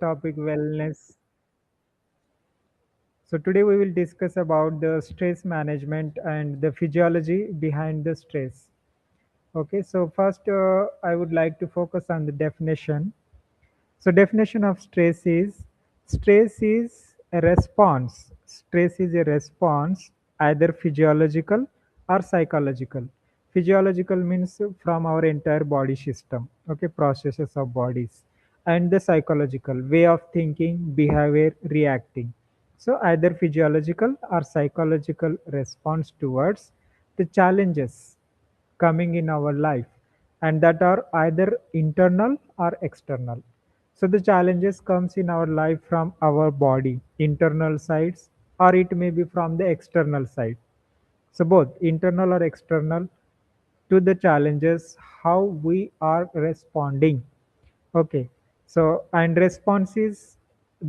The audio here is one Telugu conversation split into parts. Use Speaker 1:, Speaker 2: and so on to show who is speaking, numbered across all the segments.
Speaker 1: topic wellness. So today we will discuss about the stress management and the physiology behind the stress. Okay, so first I would like to focus on the definition. So definition of stress is a response. Stress is a response either physiological or psychological. Physiological means from our entire body system, okay, processes of bodies, and the psychological way of thinking, behavior, reacting. So either physiological or psychological response towards the challenges coming in our life, and that are either internal or external. So the challenges comes in our life from our body internal sides, or it may be from the external side. So both internal or external to the challenges, how we are responding. Okay, so and response is,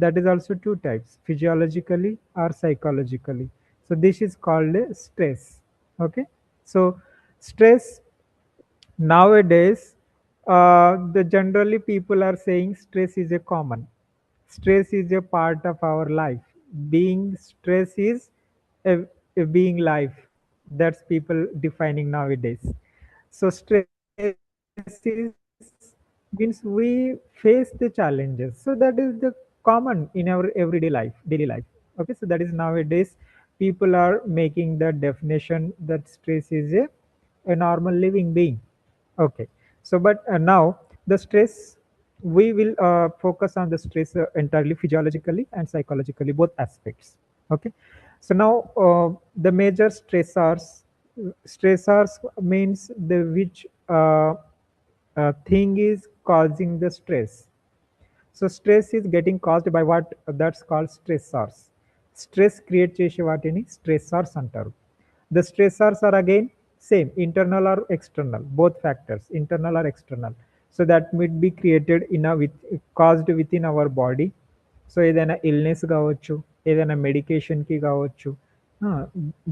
Speaker 1: that is also two types, physiologically or psychologically. So this is called stress. Okay, so stress nowadays, the generally people are saying stress is a common. Stress is a part of our life. Being stress is a being life. That's people defining nowadays. So stress is means we face the challenges. So that is the common in our everyday life, daily life. Okay, so that is nowadays people are making the definition that stress is a normal living being. Okay, so but now the stress, we will focus on the stress entirely physiologically and psychologically, both aspects. Okay, so now the major stressors means the which thing is causing the stress. So stress is getting caused by what, that's called stressors. Stress create చేసే వాటిని stressors అంటారు. The stressors are again same, internal or external, both factors, internal or external. So that might be created in a with caused within our body. So ఏదైనా ఇల్నెస్ కావచ్చు, ఏదైనా మెడికేషన్కి కావచ్చు,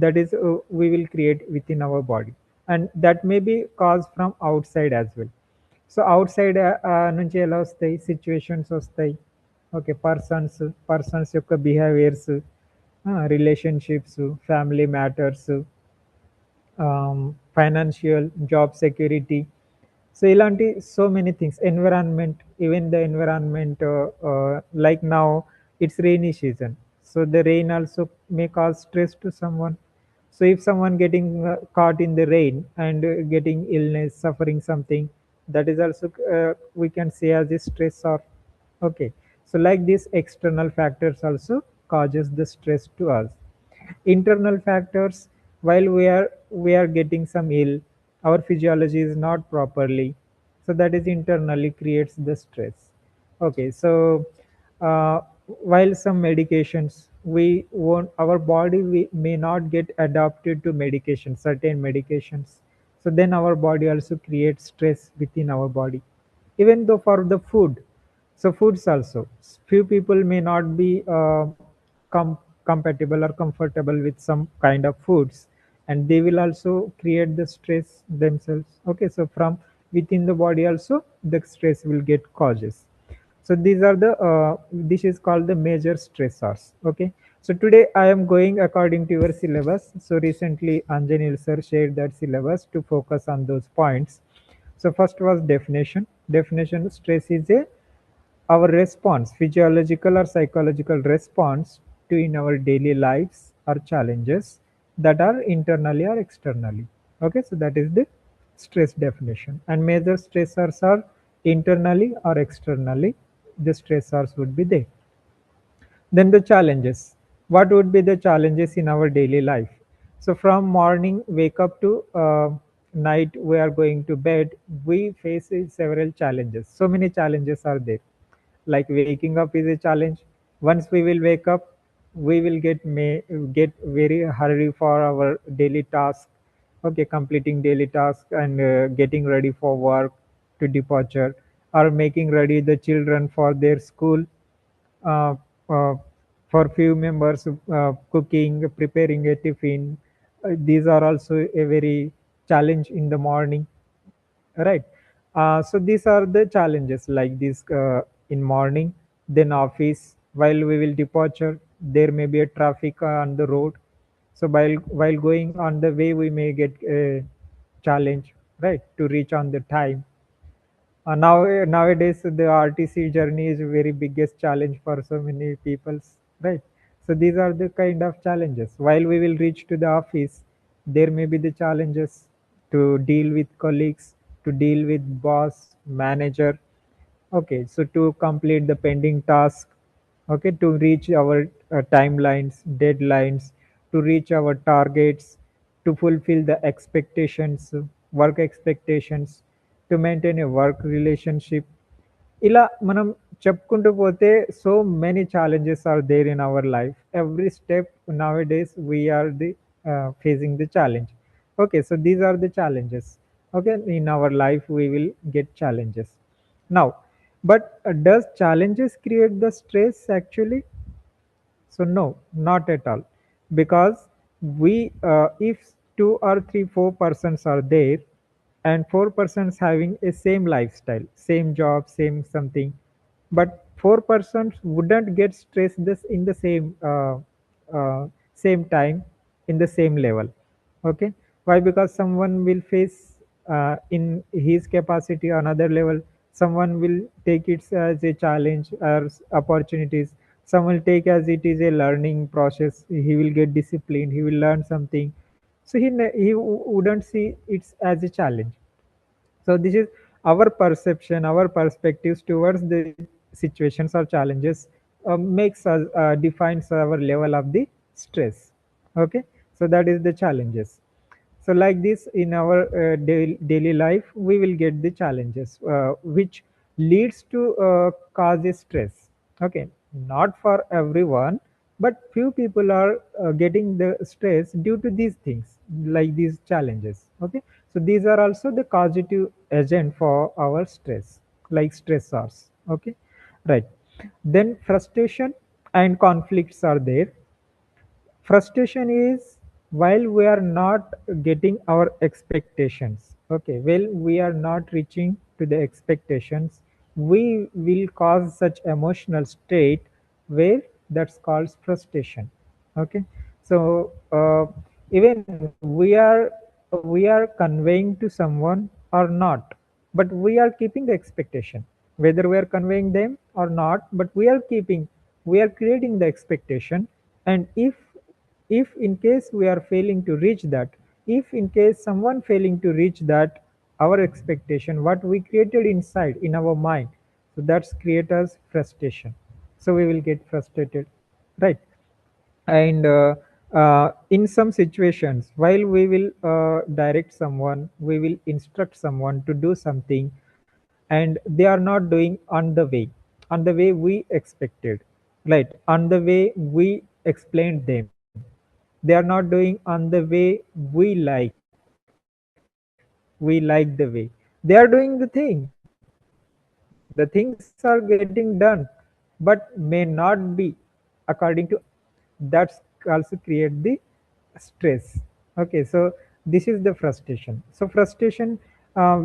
Speaker 1: that is we will create within our body, and that may be cause from outside as well. So outside నుంచి ఎలా వస్తాయి, సిచ్యువేషన్స్ వస్తాయి. ఓకే, పర్సన్స్ యొక్క behaviours, relationships, family matters, financial, job security. So ఇలాంటి so many things, environment, even the environment, like now it's rainy season, so the rain also may cause stress to someone. So if someone getting caught in the rain and getting illness, suffering something, that is also we can say as a stressor. Okay, so like these external factors also causes the stress to us. Internal factors, while we are getting some ill, our physiology is not properly, so that is internally creates the stress. Okay, so while some medications we won't, our body we may not get adapted to medication, certain medications. So then our body also creates stress within our body. Even though for the food, so foods also, few people may not be compatible or comfortable with some kind of foods, and they will also create the stress themselves. Okay, so from within the body also the stress will get causes. So these are the this is called the major stressors. Okay, so today I am going according to your syllabus. So recently Anjanil sir shared that syllabus to focus on those points. So first was definition. Stress is a our response, physiological or psychological response to in our daily lives or challenges that are internally or externally. Okay, so that is the stress definition. And major stressors are internally or externally. The stressors would be there. Then the challenges. What would be the challenges in our daily life? So from morning wake up to night we are going to bed, we face several challenges. So many challenges are there. Like waking up is a challenge. Once we will wake up, we will get very hurry for our daily task. Okay, completing daily task and getting ready for work to departure, or making ready the children for their school. uh, uh, for few members, cooking, preparing a tiffin, these are also a very challenge in the morning, right? So these are the challenges like this in morning. then office. While we will departure, there may be a traffic on the road. So while going on the way, we may get a challenge, right, to reach on the time. Nowadays, the RTC journey is very biggest challenge for so many people, right? So these are the kind of challenges. While we will reach to the office, there may be the challenges to deal with colleagues, to deal with boss, manager. Okay, so to complete the pending task, okay, to reach our timelines, deadlines, to reach our targets, to fulfill the expectations, work expectations, to maintain a work relationship. ఇలా మనం చెప్పుకుంటూ పోతే so many challenges are there in our life. Every step nowadays we are the facing the challenge. Okay, so these are the challenges. Okay, in our life we will get challenges. Now, but does challenges create the stress actually? So no, not at all, because if two or three, 4 persons are there, and 4 persons having a same lifestyle, same job, same something, but 4 persons wouldn't get stressed this in the same time, in the same level. Okay, why? Because someone will face in his capacity another level. Someone will take it as a challenge or opportunities. Some will take as it is a learning process. He will get disciplined. He will learn something. So wouldn't see it as a challenge. So this is our perception, our perspectives towards the situations or challenges makes us defines our level of the stress. Okay, so that is the challenges. So like this in our daily life, we will get the challenges which leads to cause a stress. Okay, not for everyone, but few people are getting the stress due to these things, like these challenges. Okay, so these are also the causative agent for our stress, like stressors. Okay, right. Then frustration and conflicts are there. Frustration is while we are not getting our expectations. Okay, well, we are not reaching to the expectations, we will cause such emotional state where that's called frustration. Okay, so even we are conveying to someone or not, but we are keeping the expectation, whether we are conveying them or not, but we are creating the expectation. And if in case we are failing to reach that, if in case someone failing to reach that our expectation what we created inside in our mind, so that's create us frustration. So we will get frustrated, right? And in some situations, while we will direct someone, we will instruct someone to do something, and they are not doing on the way we expected, right, on the way we explained them, they are not doing on the way we like the way they are doing the things are getting done, but may not be according to that's also create the stress. Okay, so this is the frustration. So frustration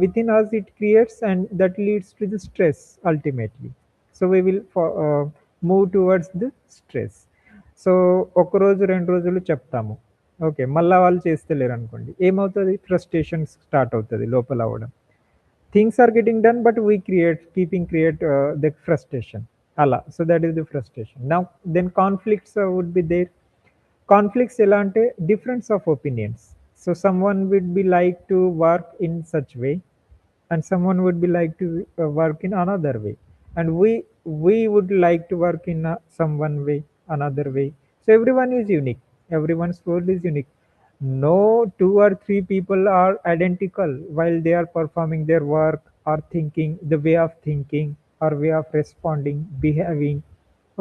Speaker 1: within us it creates, and that leads to the stress ultimately. So we will move towards the stress. So ఒక రోజు 2 రోజులు చెప్తాము, ఓకే, మళ్ళా వాళ్ళు చేస్తలేరు అనుకోండి, ఏమవుతుంది? ఫ్రస్ట్రేషన్ స్టార్ట్ అవుతుంది లోపల అవ్వడం. Things are getting done, but we create the frustration అలా. So that is the frustration. Now then conflicts would be there. Conflicts ఎలా అంటే difference of opinions. So someone would be like to work in such way, and someone would be like to work in another way, and we would like to work in some one way, another way. So everyone is unique, everyone's world is unique. No two or three people are identical while they are performing their work or thinking, the way of thinking or way of responding, behaving.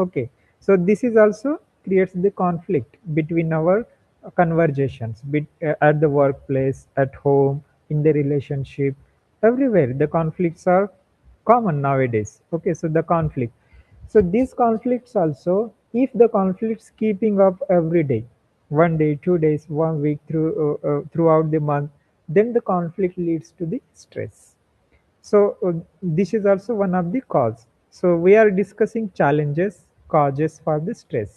Speaker 1: Okay, so this is also creates the conflict between our conversations at the workplace, at home, in the relationship, everywhere. The conflicts are common nowadays. Okay, so the conflict. So these conflicts also, if the conflicts keeping up every day, one day, 2 days, one week throughout the month, then the conflict leads to the stress. So this is also one of the cause. So we are discussing challenges, causes for the stress.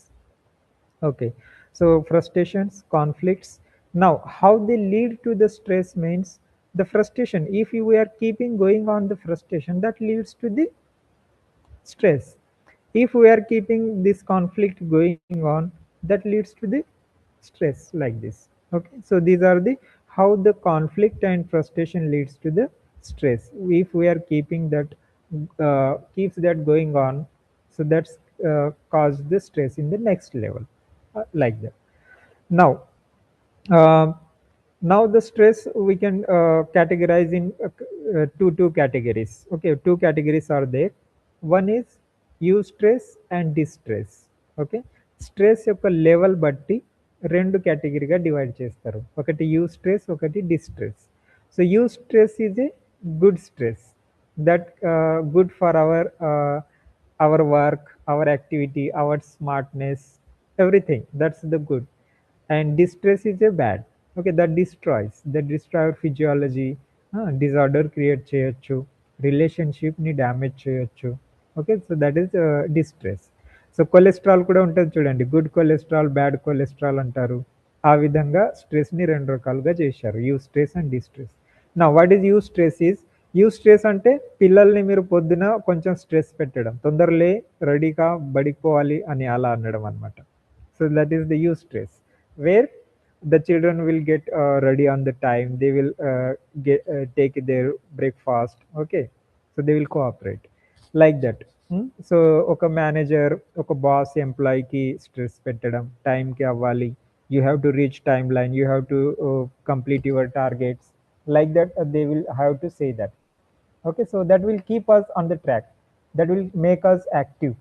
Speaker 1: Okay, so frustrations, conflicts. Now, how they lead to the stress means the frustration. If you are keeping going on the frustration, that leads to the stress. If we are keeping this conflict going on, that leads to the stress like this. Okay, so these are the how the conflict and frustration leads to the stress. If we are keeping that keeps that going on, so that's cause the stress in the next level, like that. Now, uh, now the stress we can categorize in two categories. Okay, two categories are there. One is eustress and distress. Okay, stress యొక్క లెవెల్ బట్టి రెండు కేటగిరీగా డివైడ్ చేస్తారు. ఒకటి యూస్ట్రెస్, ఒకటి distress. So eustress is a good stress that good for our work, our activity, our smartness, everything. That's the good. And distress is a bad. Okay, that destroy our physiology, disorder create చేయొచ్చు, రిలేషన్షిప్ ని డ్యామేజ్ చేయొచ్చు. Okay, so that is distress. So cholesterol కూడా ఉంటుంది చూడండి, గుడ్ కొలెస్ట్రాల్, బ్యాడ్ కొలెస్ట్రాల్ అంటారు. ఆ విధంగా స్ట్రెస్ ని రెండు రకాలుగా చేశారు, యూ స్ట్రెస్ అండ్ డిస్ట్రెస్. నా what is you stress is, you stress అంటే పిల్లల్ని మీరు పొద్దున కొంచెం స్ట్రెస్ పెట్టడం, తొందరలే రెడీగా బడికి పోవాలి అని అలా అనడం అనమాట. So that is the you stress, where the children will get ready on the time, they will get take their breakfast. Okay, so they will cooperate like that. So ఒక మేనేజర్, ఒక బాస్ ఎంప్లాయీకి స్ట్రెస్ పెట్టడం, టైంకి అవ్వాలి, you have to reach time line, you have to complete your targets, like that. They will have to say that. Okay, so that will keep us on the track, that will make us active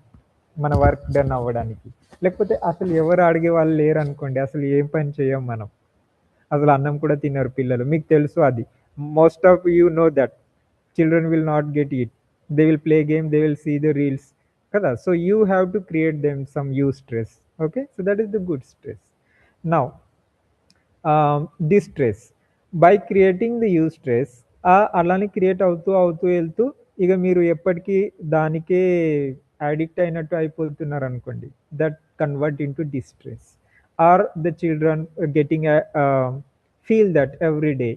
Speaker 1: మన వర్క్ డన్ అవ్వడానికి. లేకపోతే అసలు ఎవరు అడిగే వాళ్ళు లేరు అనుకోండి, అసలు ఏం పని చేయం మనం, అసలు అన్నం కూడా తినరు పిల్లలు, మీకు తెలుసు అది. Most of you know that children will not get it, they will play game, they will see the reels కదా. So you have to create them some eustress. Okay, so that is the good stress. Now distress, by creating the eustress, అలానే క్రియేట్ అవుతూ అవుతూ వెళ్తూ ఇక మీరు ఎప్పటికీ దానికే అడిక్ట్ అయినట్టు అయిపోతున్నారు అనుకోండి, that convert into distress. Are the children getting feel that every day,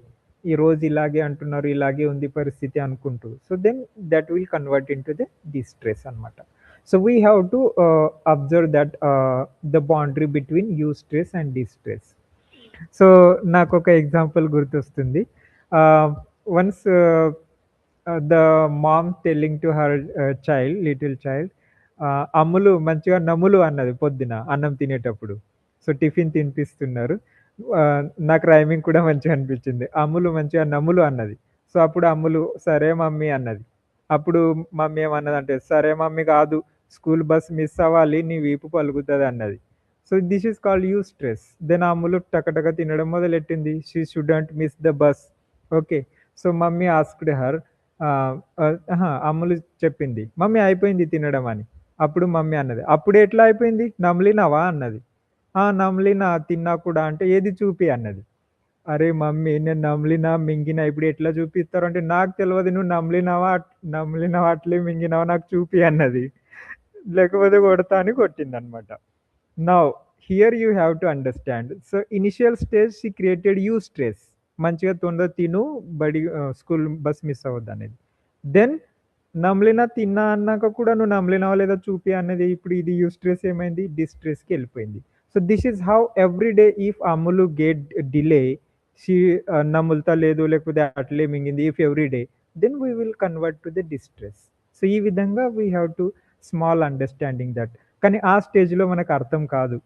Speaker 1: ఈ రోజు ఇలాగే అంటున్నారు, ఇలాగే ఉంది పరిస్థితి అనుకుంటూ, so then that will convert into the distress అనమాట. So we have to observe that the boundary between eustress and distress. So నాకు ఒక ఎగ్జాంపుల్ గుర్తొస్తుంది. Once the mom telling to her child, little child, Ammulu మంచిగా నమ్ములు అన్నది పొద్దున అన్నం తినేటప్పుడు. So tiffin తినిపిస్తున్నారు. నాకు రైమింగ్ కూడా మంచిగా అనిపించింది, అమ్ములు మంచిగా నమ్ములు అన్నది. సో అప్పుడు అమ్ములు సరే మమ్మీ అన్నది. అప్పుడు మమ్మీ ఏమన్నది అంటే, సరే మమ్మీ కాదు, స్కూల్ బస్ మిస్ అవ్వాలి, నీ వీపు పలుకుతుంది అన్నది. So this is called eustress. దెన్ అమ్ములు టకటక తినడం మొదలెట్టింది, she shouldn't miss the bus. Okay, so mummy asked her, Ammulu చెప్పింది మమ్మీ అయిపోయింది తినడం అని. అప్పుడు మమ్మీ అన్నది, అప్పుడు ఎట్లా అయిపోయింది, నమ్లినావా అన్నది. నమ్లినా, తిన్నా కూడా అంటే ఏది చూపి అన్నది. అరే మమ్మీ నేను నమ్లినా మింగినా ఇప్పుడు ఎట్లా చూపిస్తారు అంటే, నాకు తెలియదు, నువ్వు నమ్లినావా అట్లే మింగినావా నాకు చూపి అన్నది. లేకపోతే కొడతా అని కొట్టింది అనమాట. Now here you have to understand. So initial stage she created you stress, మంచిగా తొందర తిను, బడి స్కూల్ బస్ మిస్ అవ్వద్దు అనేది. దెన్ నమ్లినా, తిన్నా అన్నాక కూడా నువ్వు నమ్లినావా లేదా చూపి అన్నది. ఇప్పుడు ఇది యూ స్ట్రెస్ ఏమైంది, డిస్ట్రెస్కి వెళ్ళిపోయింది. So this is how every day if Ammulu get delay, she నమ్ములుతా లేదు లేకపోతే అట్లే మింగింది, if every day, then we will convert to the distress. So ఈ విధంగా we have to small understanding that. కానీ ఆ స్టేజ్లో మనకు అర్థం కాదు.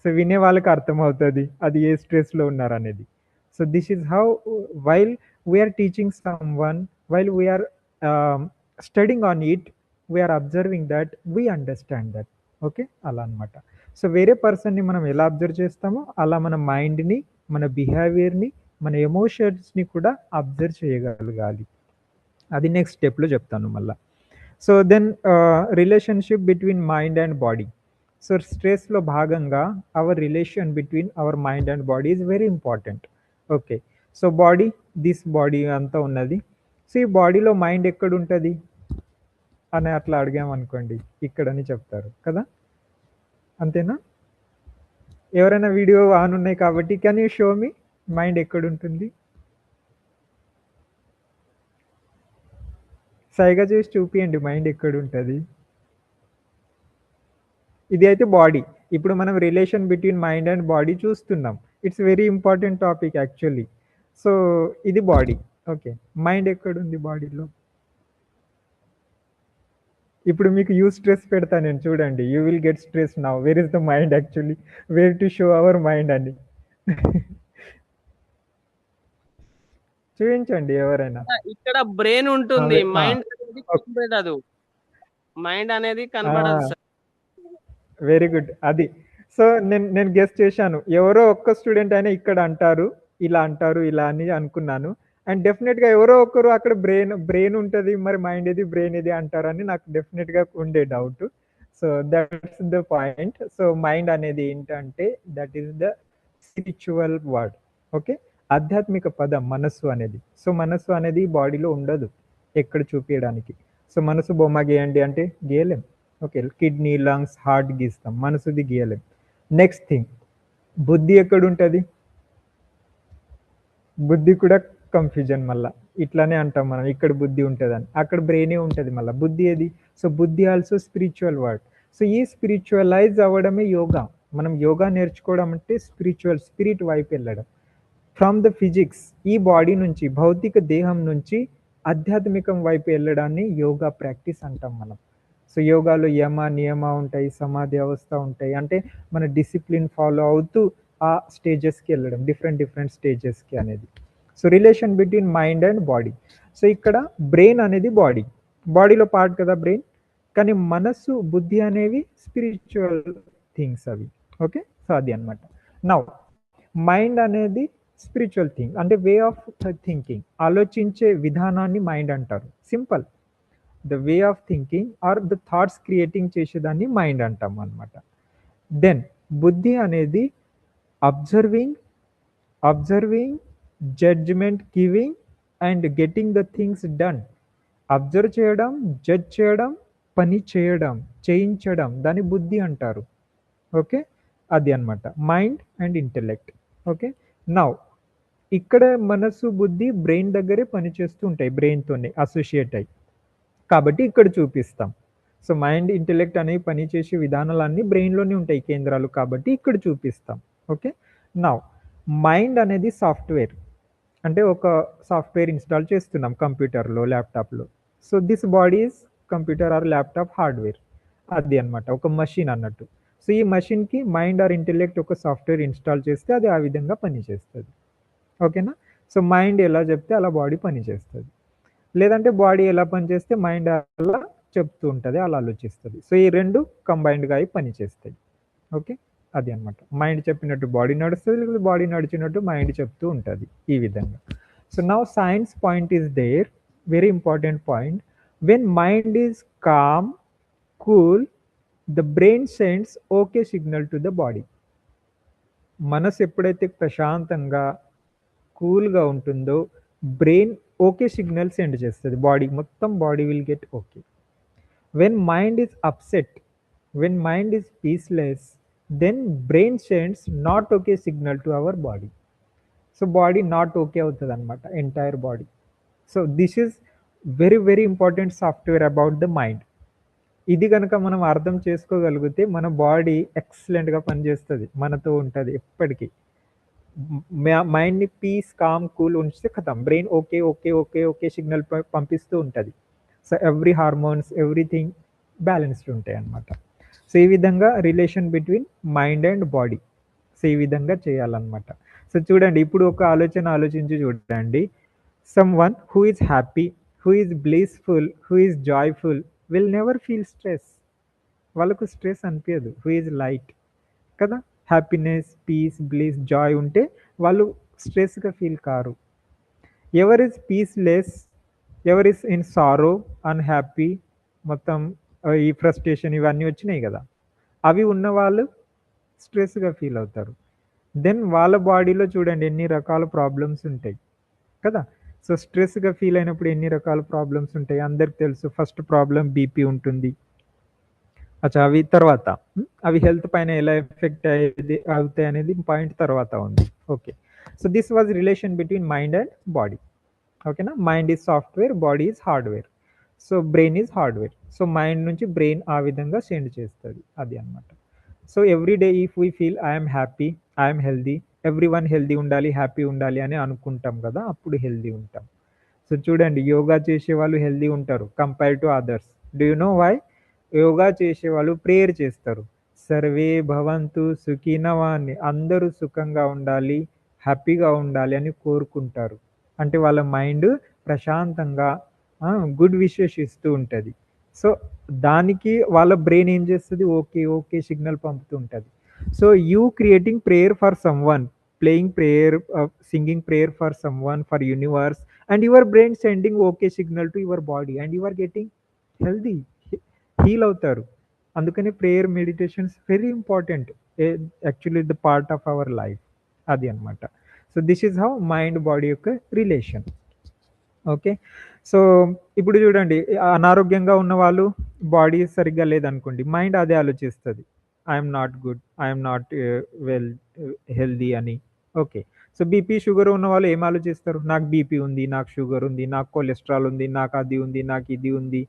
Speaker 1: సో వినే వాళ్ళకి అర్థం అవుతుంది అది ఏ స్ట్రెస్లో ఉన్నారు అనేది. So this is how while we are teaching someone, while we are studying on it, we are observing that, we understand that. Okay, అలా అనమాట. సో వేరే పర్సన్ని మనం ఎలా అబ్జర్వ్ చేస్తామో అలా మన మైండ్ని, మన బిహేవియర్ని, మన ఎమోషన్స్ని కూడా అబ్జర్వ్ చేయగలగాలి. అది నెక్స్ట్ స్టెప్లో చెప్తాను మళ్ళీ. So then relationship between mind and body. So స్ట్రెస్లో భాగంగా our relation between our mind and body is very important. Okay, so body, this body అంతా ఉన్నది. సో ఈ బాడీలో మైండ్ ఎక్కడ ఉంటుంది, అని అట్లా అడిగామనుకోండి ఇక్కడని చెప్తారు కదా, అంతేనా? ఎవరైనా వీడియో ఆన్ ఉన్నాయి కాబట్టి can you show me mind ఎక్కడుంటుంది? సైగా చేసి చూపియండి మైండ్ ఎక్కడుంటుంది. ఇది అయితే బాడీ. ఇప్పుడు మనం relation between mind and body చూస్తున్నాం. It's very important topic actually. So ఇది బాడీ. ఓకే, మైండ్ ఎక్కడుంది బాడీలో? ఇప్పుడు మీకు యూ స్ట్రెస్ పెడతా నేను, చూడండి. You will get stress now. Where is the mind actually? Where to show our mind అని. చూపించండి ఎవరైనా.
Speaker 2: ఇక్కడ బ్రెయిన్ ఉంటుంది,
Speaker 1: ఆ,
Speaker 2: మైండ్ అనేది కనబడదు. మైండ్ అనేది
Speaker 1: ఆ,
Speaker 2: కనబడదు సార్.
Speaker 1: Very good. అది సో నేను గెస్ట్ చేశాను, ఎవరో ఒక్క స్టూడెంట్ అయినా ఇక్కడ అంటారు, ఇలా అంటారు, ఇలా అని అనుకున్నాను. అండ్ డెఫినెట్గా ఎవరో ఒకరు అక్కడ బ్రెయిన్ ఉంటుంది, మరి మైండ్ ఇది బ్రెయిన్ ఇది అంటారని నాకు డెఫినెట్గా ఉండే doubt. So that's the point. So mind అనేది ఏంటంటే that is the spiritual word. Okay, ఆధ్యాత్మిక పదం మనస్సు అనేది. సో మనస్సు అనేది బాడీలో ఉండదు ఎక్కడ చూపించడానికి. సో మనసు బొమ్మ గీయండి అంటే గీయలేం. ఓకే, కిడ్నీ, లంగ్స్, హార్ట్ గీస్తాం, మనసుది గీయలేం. నెక్స్ట్ థింగ్, బుద్ధి ఎక్కడ ఉంటుంది? బుద్ధి కూడా కన్ఫ్యూజన్. మళ్ళీ ఇట్లానే అంటాం మనం, ఇక్కడ బుద్ధి ఉంటుందని, అక్కడ బ్రెయినే ఉంటుంది మళ్ళీ. బుద్ధి ఏది? సో బుద్ధి ఆల్సో స్పిరిచువల్ వర్డ్. సో ఈ స్పిరిచువలైజ్ అవ్వడమే యోగా. మనం యోగా నేర్చుకోవడం అంటే స్పిరిచువల్, స్పిరిట్ వైపు వెళ్ళడం. ఫ్రమ్ ద ఫిజిక్స్, ఈ బాడీ నుంచి, భౌతిక దేహం నుంచి ఆధ్యాత్మికం వైపు వెళ్ళడాన్ని యోగా ప్రాక్టీస్ అంటాం మనం. సో యోగాలో యమ నియమ ఉంటాయి, సమాధి అవస్థ ఉంటాయి. అంటే మన డిసిప్లిన్ ఫాలో అవుతూ ఆ స్టేజెస్కి వెళ్ళడం, డిఫరెంట్ స్టేజెస్కి అనేది. So relation between mind and body. So ఇక్కడ బ్రెయిన్ అనేది బాడీలో పార్ట్ కదా బ్రెయిన్, కానీ మనస్సు, బుద్ధి అనేవి స్పిరిచువల్ థింగ్స్ అవి. ఓకే, సో అది అనమాట. నౌ మైండ్ అనేది స్పిరిచువల్ థింగ్, అంటే వే ఆఫ్ థింకింగ్, ఆలోచించే విధానాన్ని మైండ్ అంటారు. Simple, the way of thinking or the thoughts creating చేసేదాన్ని మైండ్ అంటాం అనమాట. దెన్ బుద్ధి అనేది observing, judgement giving and getting the things done. Observe చేయడం, జడ్జ్ చేయడం, పని చేయడం, చేయించడం, దాన్ని బుద్ధి అంటారు. ఓకే, అది అనమాట mind and intellect. Okay, now ఇక్కడ మనసు, బుద్ధి బ్రెయిన్ దగ్గరే పనిచేస్తూ ఉంటాయి, బ్రెయిన్తోనే అసోసియేట్ అయ్యి, కాబట్టి ఇక్కడ చూపిస్తాం. సో మైండ్, ఇంటెలెక్ట్ అనేవి పనిచేసే విధానాలన్నీ బ్రెయిన్లోనే ఉంటాయి, కేంద్రాలు, కాబట్టి ఇక్కడ చూపిస్తాం. ఓకే, నౌ మైండ్ అనేది సాఫ్ట్వేర్. అంటే ఒక సాఫ్ట్వేర్ ఇన్స్టాల్ చేస్తున్నాం కంప్యూటర్లో, ల్యాప్టాప్లో. So this body is computer are laptop hardware. అది అనమాట, ఒక మషిన్ అన్నట్టు. సో ఈ మషిన్కి మైండ్ ఆర్ ఇంటెలెక్ట్ ఒక సాఫ్ట్వేర్ ఇన్స్టాల్ చేస్తే అది ఆ విధంగా పనిచేస్తుంది. ఓకేనా? సో మైండ్ ఎలా చెప్తే అలా బాడీ పనిచేస్తుంది, లేదంటే బాడీ ఎలా పనిచేస్తే మైండ్ అలా చెప్తూ ఉంటుంది, అలా ఆలోచిస్తుంది. సో ఈ రెండు కంబైన్డ్గా అయి పనిచేస్తాయి. ఓకే, అది అనమాట. మైండ్ చెప్పినట్టు బాడీ నడుస్తుంది, లేకపోతే బాడీ నడిచినట్టు మైండ్ చెప్తూ ఉంటుంది, ఈ విధంగా. So now science point is there, very important point. When mind is calm, cool, the brain sends okay signal to the body. మనసు ఎప్పుడైతే ప్రశాంతంగా, కూల్గా ఉంటుందో బ్రెయిన్ ఓకే సిగ్నల్ సెండ్ చేస్తుంది, బాడీ మొత్తం body will get okay. When mind is upset, when mind is peaceless, then brain sends not okay signal to our body. So body not okay అవుతుంది అనమాట, entire body. So this is very important software about the mind. ఇది కనుక మనం అర్థం చేసుకోగలిగితే మన బాడీ ఎక్సలెంట్గా పనిచేస్తుంది, మనతో ఉంటుంది ఎప్పటికీ. మైండ్ని పీస్, కామ్, కూల్ ఉంచితే కథం, brain okay okay okay okay signal పంపిస్తూ ఉంటుంది. So every hormones, everything balanced ఉంటాయి అన్నమాట. సో ఈ విధంగా relation between mind and body, so ఈ విధంగా చేయాలన్నమాట. సో చూడండి, ఇప్పుడు ఒక ఆలోచించి చూడండి. Someone who is happy, who is blissful, who is joyful will never feel stress. వాళ్ళకు స్ట్రెస్ అనిపించదు. హూ ఈజ్ లైట్ కదా, హ్యాపీనెస్, పీస్, బ్లీస్, జాయ్ ఉంటే వాళ్ళు స్ట్రెస్గా ఫీల్ కారు. Ever is పీస్లెస్, ever is in sorrow, unhappy, మొత్తం ఈ ఫ్రస్ట్రేషన్ ఇవన్నీ వచ్చినాయి కదా, అవి ఉన్న వాళ్ళు స్ట్రెస్గా ఫీల్ అవుతారు. దెన్ వాళ్ళ బాడీలో చూడండి ఎన్ని రకాల ప్రాబ్లమ్స్ ఉంటాయి కదా. సో స్ట్రెస్గా ఫీల్ అయినప్పుడు ఎన్ని రకాల ప్రాబ్లమ్స్ ఉంటాయి అందరికి తెలుసు. ఫస్ట్ ప్రాబ్లం బీపీ ఉంటుంది. అచ్చా అవి తర్వాత అవి హెల్త్ పైన ఎలా ఎఫెక్ట్ అయ్యేది అవుతాయి అనేది పాయింట్ తర్వాత ఉంది. Okay. So this was relation between mind and body. ఓకేనా. Mind is software, body is hardware. So brain is hardware. So mind నుంచి బ్రెయిన్ ఆ విధంగా సెండ్ చేస్తుంది, అది అనమాట. So every day if we feel I'm happy, I'm healthy, everyone healthy ఉండాలి, హ్యాపీ ఉండాలి అని అనుకుంటాం కదా, అప్పుడు హెల్దీ ఉంటాం. సో చూడండి, యోగా చేసే వాళ్ళు హెల్దీ ఉంటారు compare to others. Do you know why? Yoga చేసే వాళ్ళు ప్రేయర్ చేస్తారు. సర్వే భవంతు సుఖినవా అని, అందరూ సుఖంగా ఉండాలి, హ్యాపీగా ఉండాలి అని కోరుకుంటారు. అంటే వాళ్ళ మైండ్ ప్రశాంతంగా గుడ్ విషెస్ ఇస్తూ ఉంటుంది. సో దానికి వాళ్ళ బ్రెయిన్ ఏం చేస్తుంది, ఓకే ఓకే సిగ్నల్ పంపుతూ ఉంటుంది. So you creating prayer for some one, playing prayer, singing prayer for some one, for universe, and your brain sending okay signal to your body and you are getting healthy, heal అవుతారు. అందుకని prayer meditations very important, actually the part of our life, అది అనమాట. So this is how mind body యొక్క రిలేషన్. ఓకే. సో ఇప్పుడు చూడండి, అనారోగ్యంగా ఉన్న వాళ్ళు, బాడీ సరిగ్గా లేదనుకోండి, మైండ్ అదే ఆలోచిస్తుంది, I'm not good, I'm not well healthy అని. ఓకే. సో బీపీ షుగర్ ఉన్న వాళ్ళు ఏం ఆలోచిస్తారు, నాకు బీపీ ఉంది, నాకు షుగర్ ఉంది, నాకు కొలెస్ట్రాల్ ఉంది, నాకు అది ఉంది, నాకు ఇది ఉంది,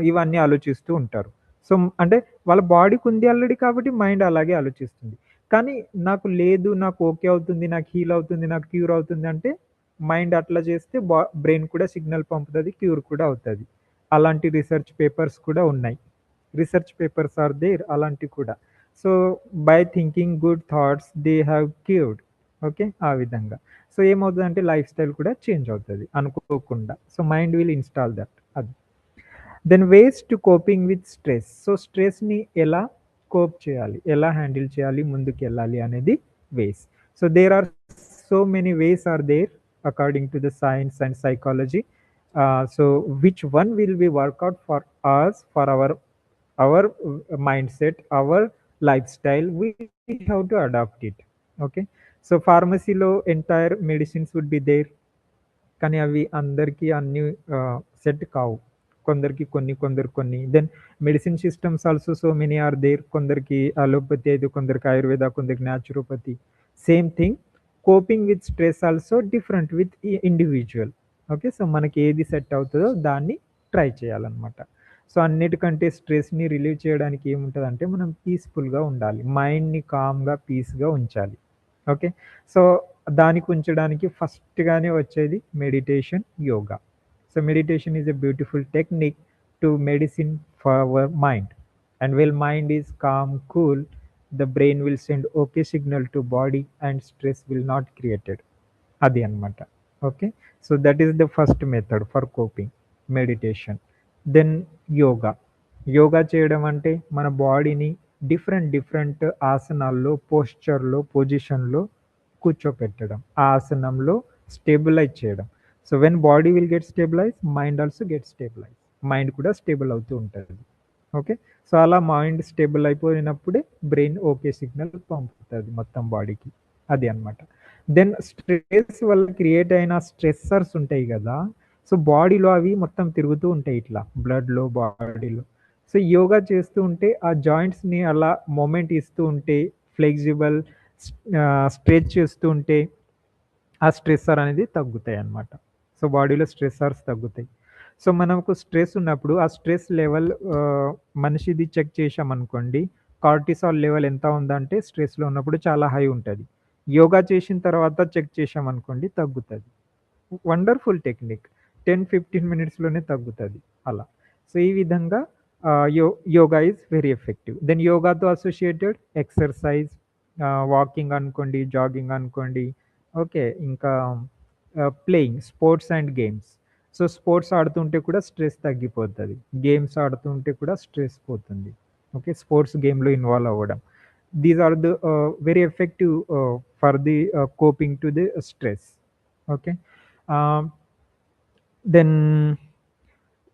Speaker 1: ఇవన్నీ ఆలోచిస్తూ ఉంటారు. సో అంటే వాళ్ళ బాడీకి ఉంది ఆల్రెడీ కాబట్టి మైండ్ అలాగే ఆలోచిస్తుంది. కానీ నాకు లేదు, నాకు ఓకే అవుతుంది, నాకు హీల్ అవుతుంది, నాకు క్యూర్ అవుతుంది అంటే మైండ్ అట్లా చేస్తే బ్రెయిన్ కూడా సిగ్నల్ పంపుతుంది, క్యూర్ కూడా అవుతుంది. అలాంటి రీసెర్చ్ పేపర్స్ కూడా ఉన్నాయి. రీసెర్చ్ పేపర్స్ ఆర్ దేర్ అలాంటివి కూడా. So by thinking good thoughts they have cured. Okay, ఆ విధంగా. సో ఏమవుతుందంటే లైఫ్ స్టైల్ కూడా చేంజ్ అవుతుంది అనుకోకుండా. So mind will install that, అది. Then ways to coping with stress. So స్ట్రెస్ని ఎలా కోప్ చేయాలి, ఎలా హ్యాండిల్ చేయాలి, ముందుకు వెళ్ళాలి అనేది ways. So there are so many ways are there according to the science and psychology. So which one will be work out for us, for our mindset, our lifestyle, we have to adopt it. Okay. So pharmacy లో entire medicines would be there, కానీ అవి అందరికీ అన్ని సెట్ కావు, కొందరికి కొన్ని, కొందరు కొన్ని. Then medicine systems also so many are there, కొందరికి అలోపతి అయితే, కొందరికి ఆయుర్వేద, కొందరికి naturopathy. Same thing, coping with stress also different with individual. Okay. So మనకి ఏది సెట్ అవుతుందో దాన్ని ట్రై చేయాలన్నమాట. సో అన్నిటికంటే స్ట్రెస్ని రిలీవ్ చేయడానికి ఏముంటుందంటే మనం పీస్ఫుల్గా ఉండాలి, మైండ్ని కామ్గా పీస్గా ఉంచాలి. ఓకే. సో దానికి ఉంచడానికి ఫస్ట్గానే వచ్చేది meditation, yoga. So meditation is a beautiful technique to medicine for our mind. And well mind is calm, cool, the brain will send okay signal to body and stress will not created, అది అనమాట. Okay. So that is the first method for coping, meditation. Then yoga. Yoga చేయడం అంటే మన బాడీని డిఫరెంట్ డిఫరెంట్ ఆసనాల్లో, పోస్చర్లో, పొజిషన్లో కూర్చోపెట్టడం, ఆ ఆసనంలో స్టేబులైజ్ చేయడం. So when body will get stabilise, mind also get stabilise, mind కూడా స్టేబుల్ అవుతూ ఉంటుంది. ఓకే. సో అలా మైండ్ స్టేబుల్ అయిపోయినప్పుడే బ్రెయిన్ ఓకే సిగ్నల్ పంపుతుంది మొత్తం బాడీకి, అది అనమాట. దెన్ స్ట్రెస్ వల్ల క్రియేట్ అయిన స్ట్రెస్సర్స్ ఉంటాయి కదా, సో బాడీలో అవి మొత్తం తిరుగుతూ ఉంటాయి ఇట్లా బ్లడ్లో, బాడీలో. సో యోగా చేస్తూ ఉంటే ఆ జాయింట్స్ని అలా మూమెంట్ ఇస్తూ ఉంటే, ఫ్లెక్సిబుల్ స్ట్రెచ్ చేస్తూ ఉంటే ఆ స్ట్రెస్సర్ అనేది తగ్గుతాయి అన్నమాట. సో బాడీలో స్ట్రెస్సర్స్ తగ్గుతాయి. సో మనకు స్ట్రెస్ ఉన్నప్పుడు ఆ స్ట్రెస్ లెవెల్ మనిషిది చెక్ చేసామనుకోండి, కార్టిసాల్ లెవెల్ ఎంత ఉందంటే స్ట్రెస్లో ఉన్నప్పుడు చాలా హై ఉంటుంది. యోగా చేసిన తర్వాత చెక్ చేసామనుకోండి తగ్గుతుంది. వండర్ఫుల్ టెక్నిక్, 10-15 మినిట్స్లోనే తగ్గుతుంది అలా. సో ఈ విధంగా yoga is very effective. Then యోగాతో అసోసియేటెడ్ ఎక్సర్సైజ్, వాకింగ్ అనుకోండి, జాగింగ్ అనుకోండి. ఓకే. ఇంకా playing sports and games. So sports ఆడుతుంటే కూడా స్ట్రెస్ తగ్గిపోతుంది, గేమ్స్ ఆడుతుంటే కూడా స్ట్రెస్ పోతుంది. ఓకే. స్పోర్ట్స్ గేమ్లో ఇన్వాల్వ్ అవ్వడం, these are the very effective for the coping to the stress. Okay. Then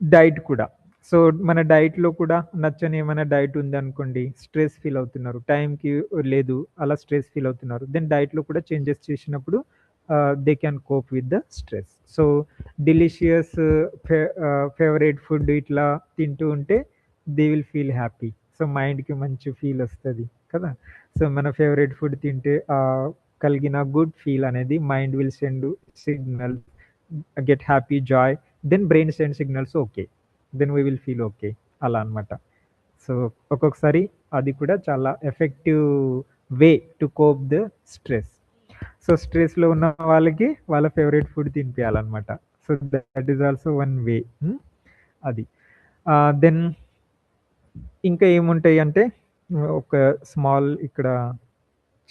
Speaker 1: diet కూడా. సో మన డైట్లో కూడా నచ్చని ఏమైనా డైట్ ఉంది అనుకోండి, స్ట్రెస్ ఫీల్ అవుతున్నారు, టైంకి లేదు, అలా స్ట్రెస్ ఫీల్ అవుతున్నారు, దెన్ డైట్లో కూడా చేంజెస్ చేసినప్పుడు they can cope with the stress. So delicious favorite food ఇట్లా తింటూ ఉంటే they will feel happy. So మైండ్కి మంచి ఫీల్ వస్తుంది కదా. సో మన ఫేవరెట్ ఫుడ్ తింటే కలిగిన గుడ్ ఫీల్ అనేది mind will send signal, get happy joy, then brain send signals okay, then we will feel okay, అలా అనమాట. సో ఒక్కొక్కసారి అది కూడా చాలా effective way to cope the stress. So స్ట్రెస్లో ఉన్న వాళ్ళకి వాళ్ళ ఫేవరెట్ ఫుడ్ తినిపించాలన్నమాట. So that is also one way. అది దెన్ ఇంకా ఏముంటాయి అంటే ఒక స్మాల్ ఇక్కడ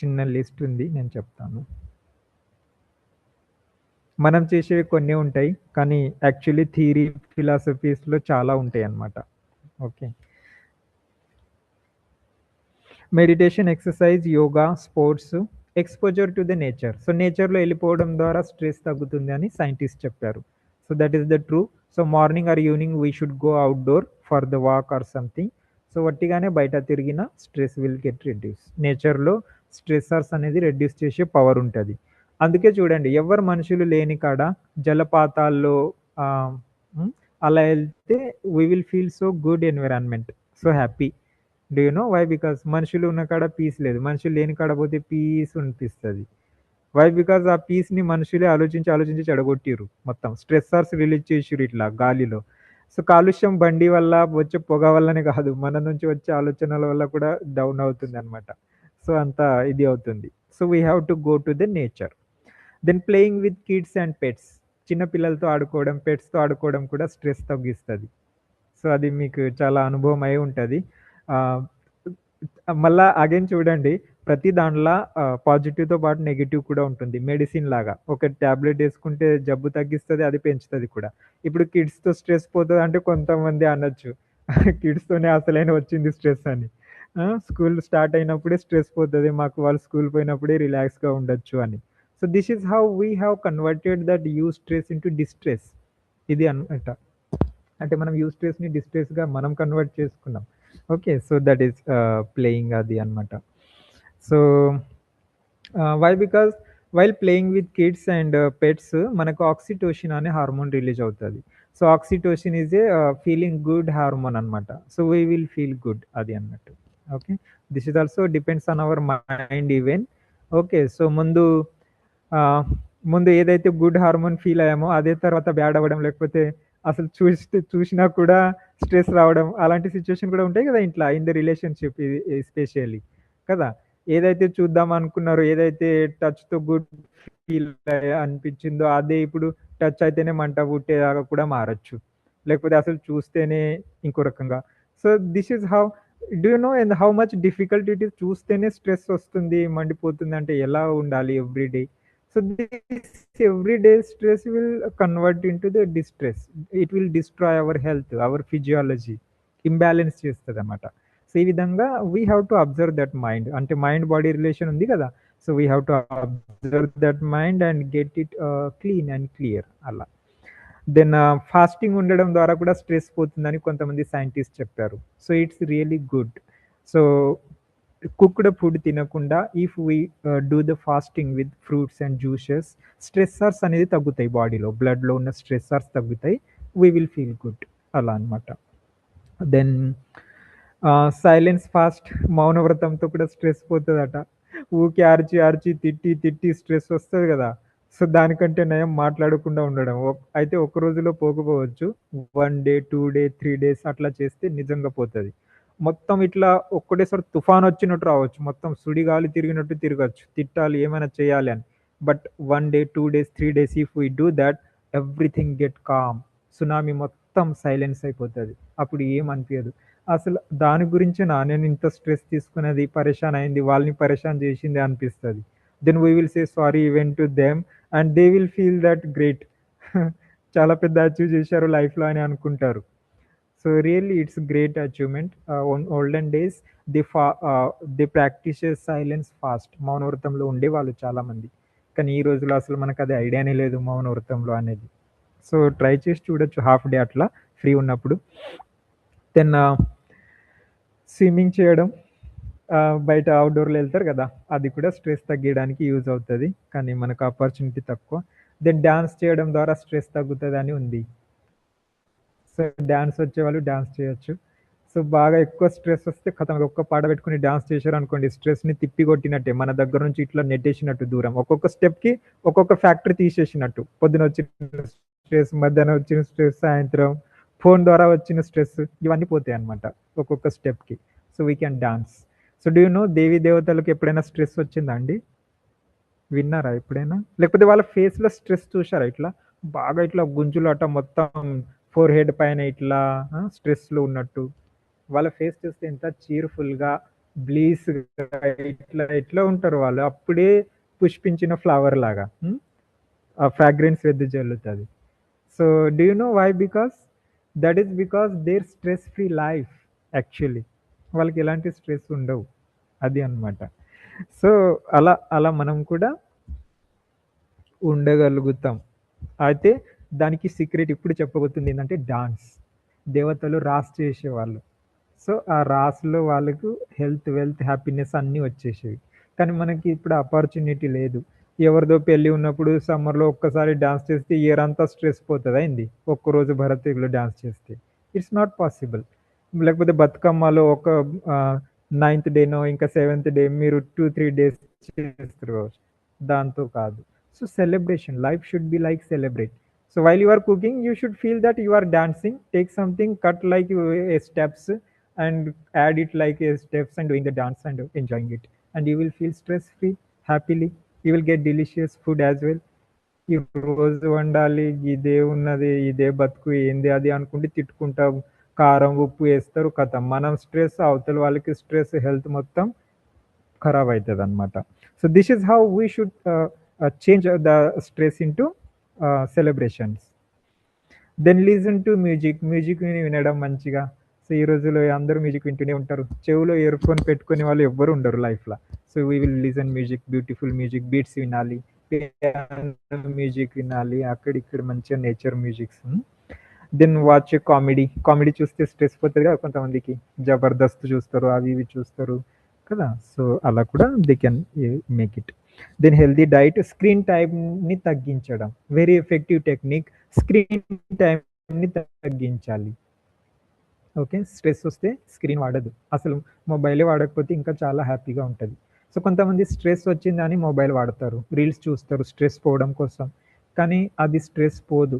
Speaker 1: చిన్న లిస్ట్ ఉంది, నేను చెప్తాను. మనం చేసేవి కొన్ని ఉంటాయి, కానీ యాక్చువల్లీ థియరీ ఫిలాసఫీస్లో చాలా ఉంటాయి అన్నమాట. Okay, meditation, exercise, yoga, sports, exposure to the nature. So నేచర్లో వెళ్ళిపోవడం ద్వారా స్ట్రెస్ తగ్గుతుంది అని సైంటిస్ట్ చెప్పారు. So that is the true. So morning or evening we should go outdoor for the walk or something. So వట్టిగానే బయట తిరిగిన స్ట్రెస్ విల్ గెట్ రెడ్యూస్. నేచర్లో స్ట్రెస్సర్స్ అనేది రెడ్యూస్ చేసే పవర్ ఉంటుంది. అందుకే చూడండి, ఎవరు మనుషులు లేని కాడ జలపాతాల్లో అలా వెళ్తే we will feel so good environment, so happy. Do you know why? Because మనుషులు ఉన్న కాడ పీస్ లేదు, మనుషులు లేని కాడ పోతే పీస్ అనిపిస్తుంది. వై? బికాస్ ఆ పీస్ని మనుషులే ఆలోచించి ఆలోచించి చెడగొట్టిరు, మొత్తం స్ట్రెస్సర్స్ రిలీజ్ చేసిరు ఇట్లా గాలిలో. సో కాలుష్యం బండి వల్ల వచ్చే పొగ వల్లనే కాదు, మన నుంచి వచ్చే ఆలోచనల వల్ల కూడా డౌన్ అవుతుంది అనమాట. సో అంత ఇది అవుతుంది. So we have to go to the nature. Then playing with kids and pets. చిన్న పిల్లలతో ఆడుకోవడం, పెట్స్తో ఆడుకోవడం కూడా స్ట్రెస్ తగ్గిస్తుంది. సో అది మీకు చాలా అనుభవం అయి ఉంటుంది. మళ్ళా అగైన్ చూడండి, ప్రతి దాంట్లో పాజిటివ్తో పాటు నెగిటివ్ కూడా ఉంటుంది. మెడిసిన్ లాగా ఒక ట్యాబ్లెట్ వేసుకుంటే జబ్బు తగ్గిస్తుంది, అది పెంచుతుంది కూడా. ఇప్పుడు కిడ్స్తో స్ట్రెస్ పోతుంది అంటే కొంతమంది అనొచ్చు కిడ్స్తోనే అసలైన వచ్చింది స్ట్రెస్ అని. స్కూల్ స్టార్ట్ అయినప్పుడే స్ట్రెస్ పోతుంది మాకు, వాళ్ళు స్కూల్ పోయినప్పుడే రిలాక్స్గా ఉండొచ్చు అని. So this is how we have converted that you stress into distress. ఇది అనమాట. అంటే మనం యూ స్ట్రెస్ని డిస్ట్రెస్గా మనం కన్వర్ట్ చేసుకున్నాం. Okay, so that is playing అది అనమాట. So why? Because while playing with kids and pets మనకు ఆక్సిటోసిన్ అనే హార్మోన్ రిలీజ్ అవుతుంది. So oxytocin is a feeling good hormone అనమాట. So we will feel good అది అన్నట్టు. Okay, this is also depends on our mind even. Okay, so ముందు ఏదైతే గుడ్ హార్మోన్ ఫీల్ అయ్యామో అదే తర్వాత బ్యాడ్ అవ్వడం, లేకపోతే అసలు చూసినా కూడా స్ట్రెస్ రావడం, అలాంటి సిచ్యువేషన్ కూడా ఉంటాయి కదా ఇంట్లో, ఇన్ ద రిలేషన్షిప్ ఎస్పెషల్లీ కదా. ఏదైతే చూద్దాం అనుకున్నారో, ఏదైతే టచ్తో గుడ్ ఫీల్ అనిపించిందో అదే ఇప్పుడు టచ్ అయితేనే మంట పుట్టేదాకా కూడా మారచ్చు, లేకపోతే అసలు చూస్తేనే ఇంకో రకంగా. So this is how, do you no and how much difficult it is. చూస్తేనే స్ట్రెస్ వస్తుంది, మండిపోతుంది అంటే ఎలా ఉండాలి everyday. So this everyday stress will convert into the distress. It will destroy our health, our physiology, imbalance చేస్తుంది అన్నమాట. సో ఈ విధంగా we have to observe that mind, అంటే మైండ్ బాడీ రిలేషన్ ఉంది కదా. So we have to observe that mind and get it clean and clear అలా. దెన్ ఫాస్టింగ్ ఉండడం ద్వారా కూడా స్ట్రెస్ పోతుందని కొంతమంది సైంటిస్ట్ చెప్పారు. So it's really good. So cooked food తినకుండా if we do the fasting with fruits and juices, stressors అనేది తగ్గుతాయి, బాడీలో బ్లడ్లో ఉన్న స్ట్రెస్సర్స్ తగ్గుతాయి, వీ విల్ ఫీల్ గుడ్ అలా అనమాట. దెన్ సైలెన్స్ ఫాస్ట్, మౌనవ్రతంతో కూడా స్ట్రెస్ పోతుందట. ఊకే అరిచి అరిచి తిట్టి తిట్టి స్ట్రెస్ వస్తుంది కదా. సో దానికంటే నయం మాట్లాడకుండా ఉండడం. అయితే ఒక రోజులో పోకపోవచ్చు, 1 డే 2 డే 3 డేస్ అట్లా చేస్తే నిజంగా పోతుంది. మొత్తం ఇట్లా ఒక్కటేసారి తుఫాన్ వచ్చినట్టు రావచ్చు, మొత్తం సుడిగాలి తిరిగినట్టు తిరగచ్చు, తిట్టాలి ఏమైనా చేయాలి అని. But 1 day 2 days 3 days if we do that, everything get calm. Tsunami మొత్తం సైలెన్స్ అయిపోతుంది, అప్పుడు ఏం అనిపించదు. అసలు దాని గురించి నేను ఇంత స్ట్రెస్ తీసుకునేది, పరేషాన్ అయింది, వాళ్ళని పరేషాన్ చేసింది అనిపిస్తుంది. Then we will say sorry even to them and they will feel that great, చాలా పెద్ద అచీవ్ చేశారు లైఫ్లో అని అనుకుంటారు. So really it's great achievement. On olden days the practices silence fast, మౌనవ్రతంలో ఉండేవాళ్ళు చాలామంది. కానీ ఈ రోజులో అసలు మనకు అది ఐడియానే లేదు మౌనవ్రతంలో అనేది. సో ట్రై చేసి చూడొచ్చు హాఫ్ డే అట్లా ఫ్రీ ఉన్నప్పుడు. దెన్ స్విమ్మింగ్ చేయడం, బయట అవుట్‌డోర్‌లో ఎళ్తారు గదా! అది కూడా స్ట్రెస్ తగ్గియడానికి యూజ్ అవుతది. కానీ మనకు ఆపర్చునిటీ తక్కువ. దెన్ డాన్స్ చేయడం ద్వారా స్ట్రెస్ తగ్గుతదని ఉంది. సో, డాన్స్ వచ్చేవాళ్ళు డాన్స్ చేయొచ్చు. సో, బాగా ఎక్కువ స్ట్రెస్ వస్తే ఖతం ఒక్క పాట పెట్టుకొని డాన్స్ చేశారనుకోండి స్ట్రెస్‌ని తిప్పి కొట్టినట్టే. మన దగ్గర నుంచి ఇట్లా నెట్టేసినట్టు దూరం. ఒక్కొక్క స్టెప్‌కి ఒక్కొక్క ఫ్యాక్టరీ తీసేసినట్టు. పొద్దునొచ్చిన స్ట్రెస్, మధ్యాహ్నం వచ్చిన స్ట్రెస్, సాయంత్రం ఫోను ద్వారా వచ్చిన స్ట్రెస్ ఇవన్నీ పోతాయన్నమాట ఒక్కొక్క స్టెప్‌కి. So, we can dance. So, do you know దేవీ దేవతలకు ఎప్పుడైనా స్ట్రెస్ వచ్చిందా అండి? విన్నారా ఎప్పుడైనా? లేకపోతే వాళ్ళ ఫేస్‌లో స్ట్రెస్ చూసారా ఇట్లా? బాగా ఇట్లా గుంజులాట మొత్తం ఫోర్‌హెడ్ పైన ఇట్లా స్ట్రెస్‌లో ఉన్నట్టు. వాళ్ళ ఫేస్ చూస్తే ఎంత చీర్‌ఫుల్‌గా, బ్లీస్‌గా ఇట్లా ఎట్లా ఉంటారు వాళ్ళు. అప్పుడే పుష్పించిన ఫ్లవర్ లాగా. ఆ ఫ్రాగ్రెన్స్ వెదజల్లుతది. So, do you know why? Because that is because their stress free life actually. వాళ్ళకి ఎలాంటి స్ట్రెస్ ఉండవు. అది అన్నమాట. సో, అలా అలా మనం కూడా ఉండగలుగుతాం. అయితే దానికి సీక్రెట్ ఇప్పుడు చెప్పబోతుంది ఏందంటే డాన్స్. దేవతలు రాస్ చేసేవాళ్ళు. సో, ఆ రాస్‌లో వాళ్ళకు హెల్త్, వెల్త్, హ్యాపీనెస్ అన్నీ వచ్చేసేవి. కానీ మనకి ఇప్పుడు ఆపర్చునిటీ లేదు. ఎవరిదో పెళ్లి ఉన్నప్పుడు సమ్మర్‌లో ఒక్కసారి డాన్స్ చేస్తే ఇయర్ అంతా స్ట్రెస్ పోతదా ఏంది? ఒక్కరోజు భరత్ డాన్స్ చేస్తే. It's not possible. లేకపోతే బతుకమ్మలో ఒక నైన్త్ డేనో ఇంకా సెవెంత్ డే మీరు 2, 3 డేస్ చేస్తారు కావచ్చు. దాంతో కాదు. So, celebration. Life should be like celebrate. So while you are cooking, you should feel that you are dancing. Take something, cut like a steps, and add it like a steps and doing the dance and enjoying it. And you will feel stress free, happily. You will get delicious food as well. ఈ రోజు వండాలి, ఇదే ఉన్నది, ఇదే బతుకు, ఏంది అది అనుకుంటే తిట్టుకుంటాం. కారం, ఉప్పు ఏస్తారు ఖతం. మనం స్ట్రెస్, అవతల వాళ్ళకి స్ట్రెస్, హెల్త్ మొత్తం ఖరాబ్ అవుతదనమాట. So this is how we should change the stress into celebrations. Then listen to music. మ్యూజిక్‌ని వినడం మంచిగా. సో, ఈ రోజుల్లో అందరూ మ్యూజిక్ వింటూనే ఉంటారు. చెవులో ఇయర్ ఫోన్ పెట్టుకునే వాళ్ళు ఎవ్వరు ఉండరు లైఫ్‌ల. So, we will listen music, beautiful music, beats వినాలి, పియానో మ్యూజిక్ వినాలి, అక్కడిక్కడ మంచిగా nature musics. Then watch comedy. Comedy చూస్తే స్ట్రెస్ పోతది కదా కొంతమందికి. 'జబర్దస్త్' చూస్తారు, అవి ఇవి చూస్తారు కదా! సో, అలా కూడా they can make it. Then healthy diet, screen టైమ్‌ని తగ్గించడం. Very effective technique. స్క్రీన్ టైమ్‌ని తగ్గించాలి. ఓకే. స్ట్రెస్ వస్తే స్క్రీన్ వాడొద్దు. అసలు మొబైలే వాడకపోతే ఇంకా చాలా హ్యాపీగా ఉంటది. సో, కొంతమంది స్ట్రెస్ వచ్చిందని మొబైల్ వాడతారు. రీల్స్ చూస్తారు స్ట్రెస్ పోవడం కోసం. కానీ అది స్ట్రెస్ పోదు.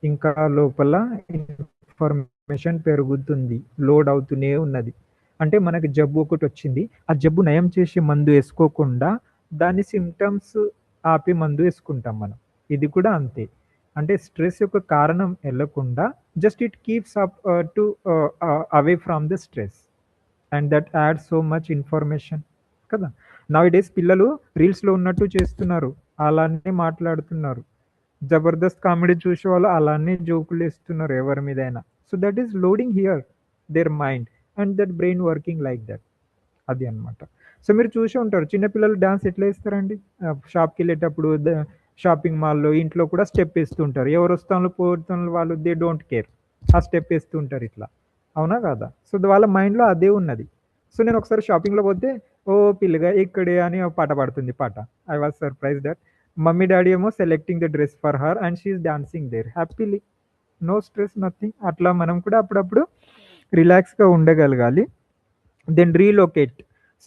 Speaker 1: ఇంకా లోపల ఇన్ఫర్మేషన్ పెరుగుతుంది. లోడ్ అవుతూనే ఉన్నది. అంటే మనకి జబ్బు ఒకటొచ్చింది. ఆ జబ్బు నయం చేసే మందు ఏసుకోకుండా దాని సింప్టమ్స్ ఆపి మందు ఏసుకుంటాం మనం. ఇది కూడా అంతే. అంటే స్ట్రెస్ యొక్క కారణం ఎళ్ళకుండా just it keeps up to away from the stress. And that adds so much information కదా! నౌఎడేస్ పిల్లలు రీల్స్‌లో ఉన్నట్టు చేస్తున్నారు. అలానే మాట్లాడుతున్నారు. జబర్దస్త్ కామెడీ చూసేవాళ్ళు అలానే జోకులేస్తున్నారు ఎవరి మీదైనా. So, that is loading here their mind and that brain working like that. అది అన్నమాట. సో, మీరు చూసే ఉంటారు. చిన్న పిల్లలు డాన్స్ ఎట్లా ఏస్తారండి? షాప్‌కెళ్ళేటప్పుడు షాపింగ్ మాల్‌లో, ఇంట్లో కూడా స్టెప్ ఏస్తూ ఉంటారు. ఎవరొస్తాండ్లు, పోతాండ్లు వాళ్ళు దే డోంట్ కేర్. ఆ స్టెప్ ఏస్తూ ఉంటారు ఇట్లా. అవునా కాదా? సో, వాళ్ళ మైండ్‌లో అదే ఉన్నది. సో, నేను ఒకసారి షాపింగ్‌లో పోతే, ఓ పిల్లగా ఇక్కడే అని ఒక పాట పాడుతుంది పాట. I was surprised that mummy, daddy ఏమో selecting the dress for her and she is dancing there happily. No stress, nothing. అట్లా మనం కూడా అప్పుడప్పుడు రిలాక్స్‌గా ఉండగలగాలి. Then relocate.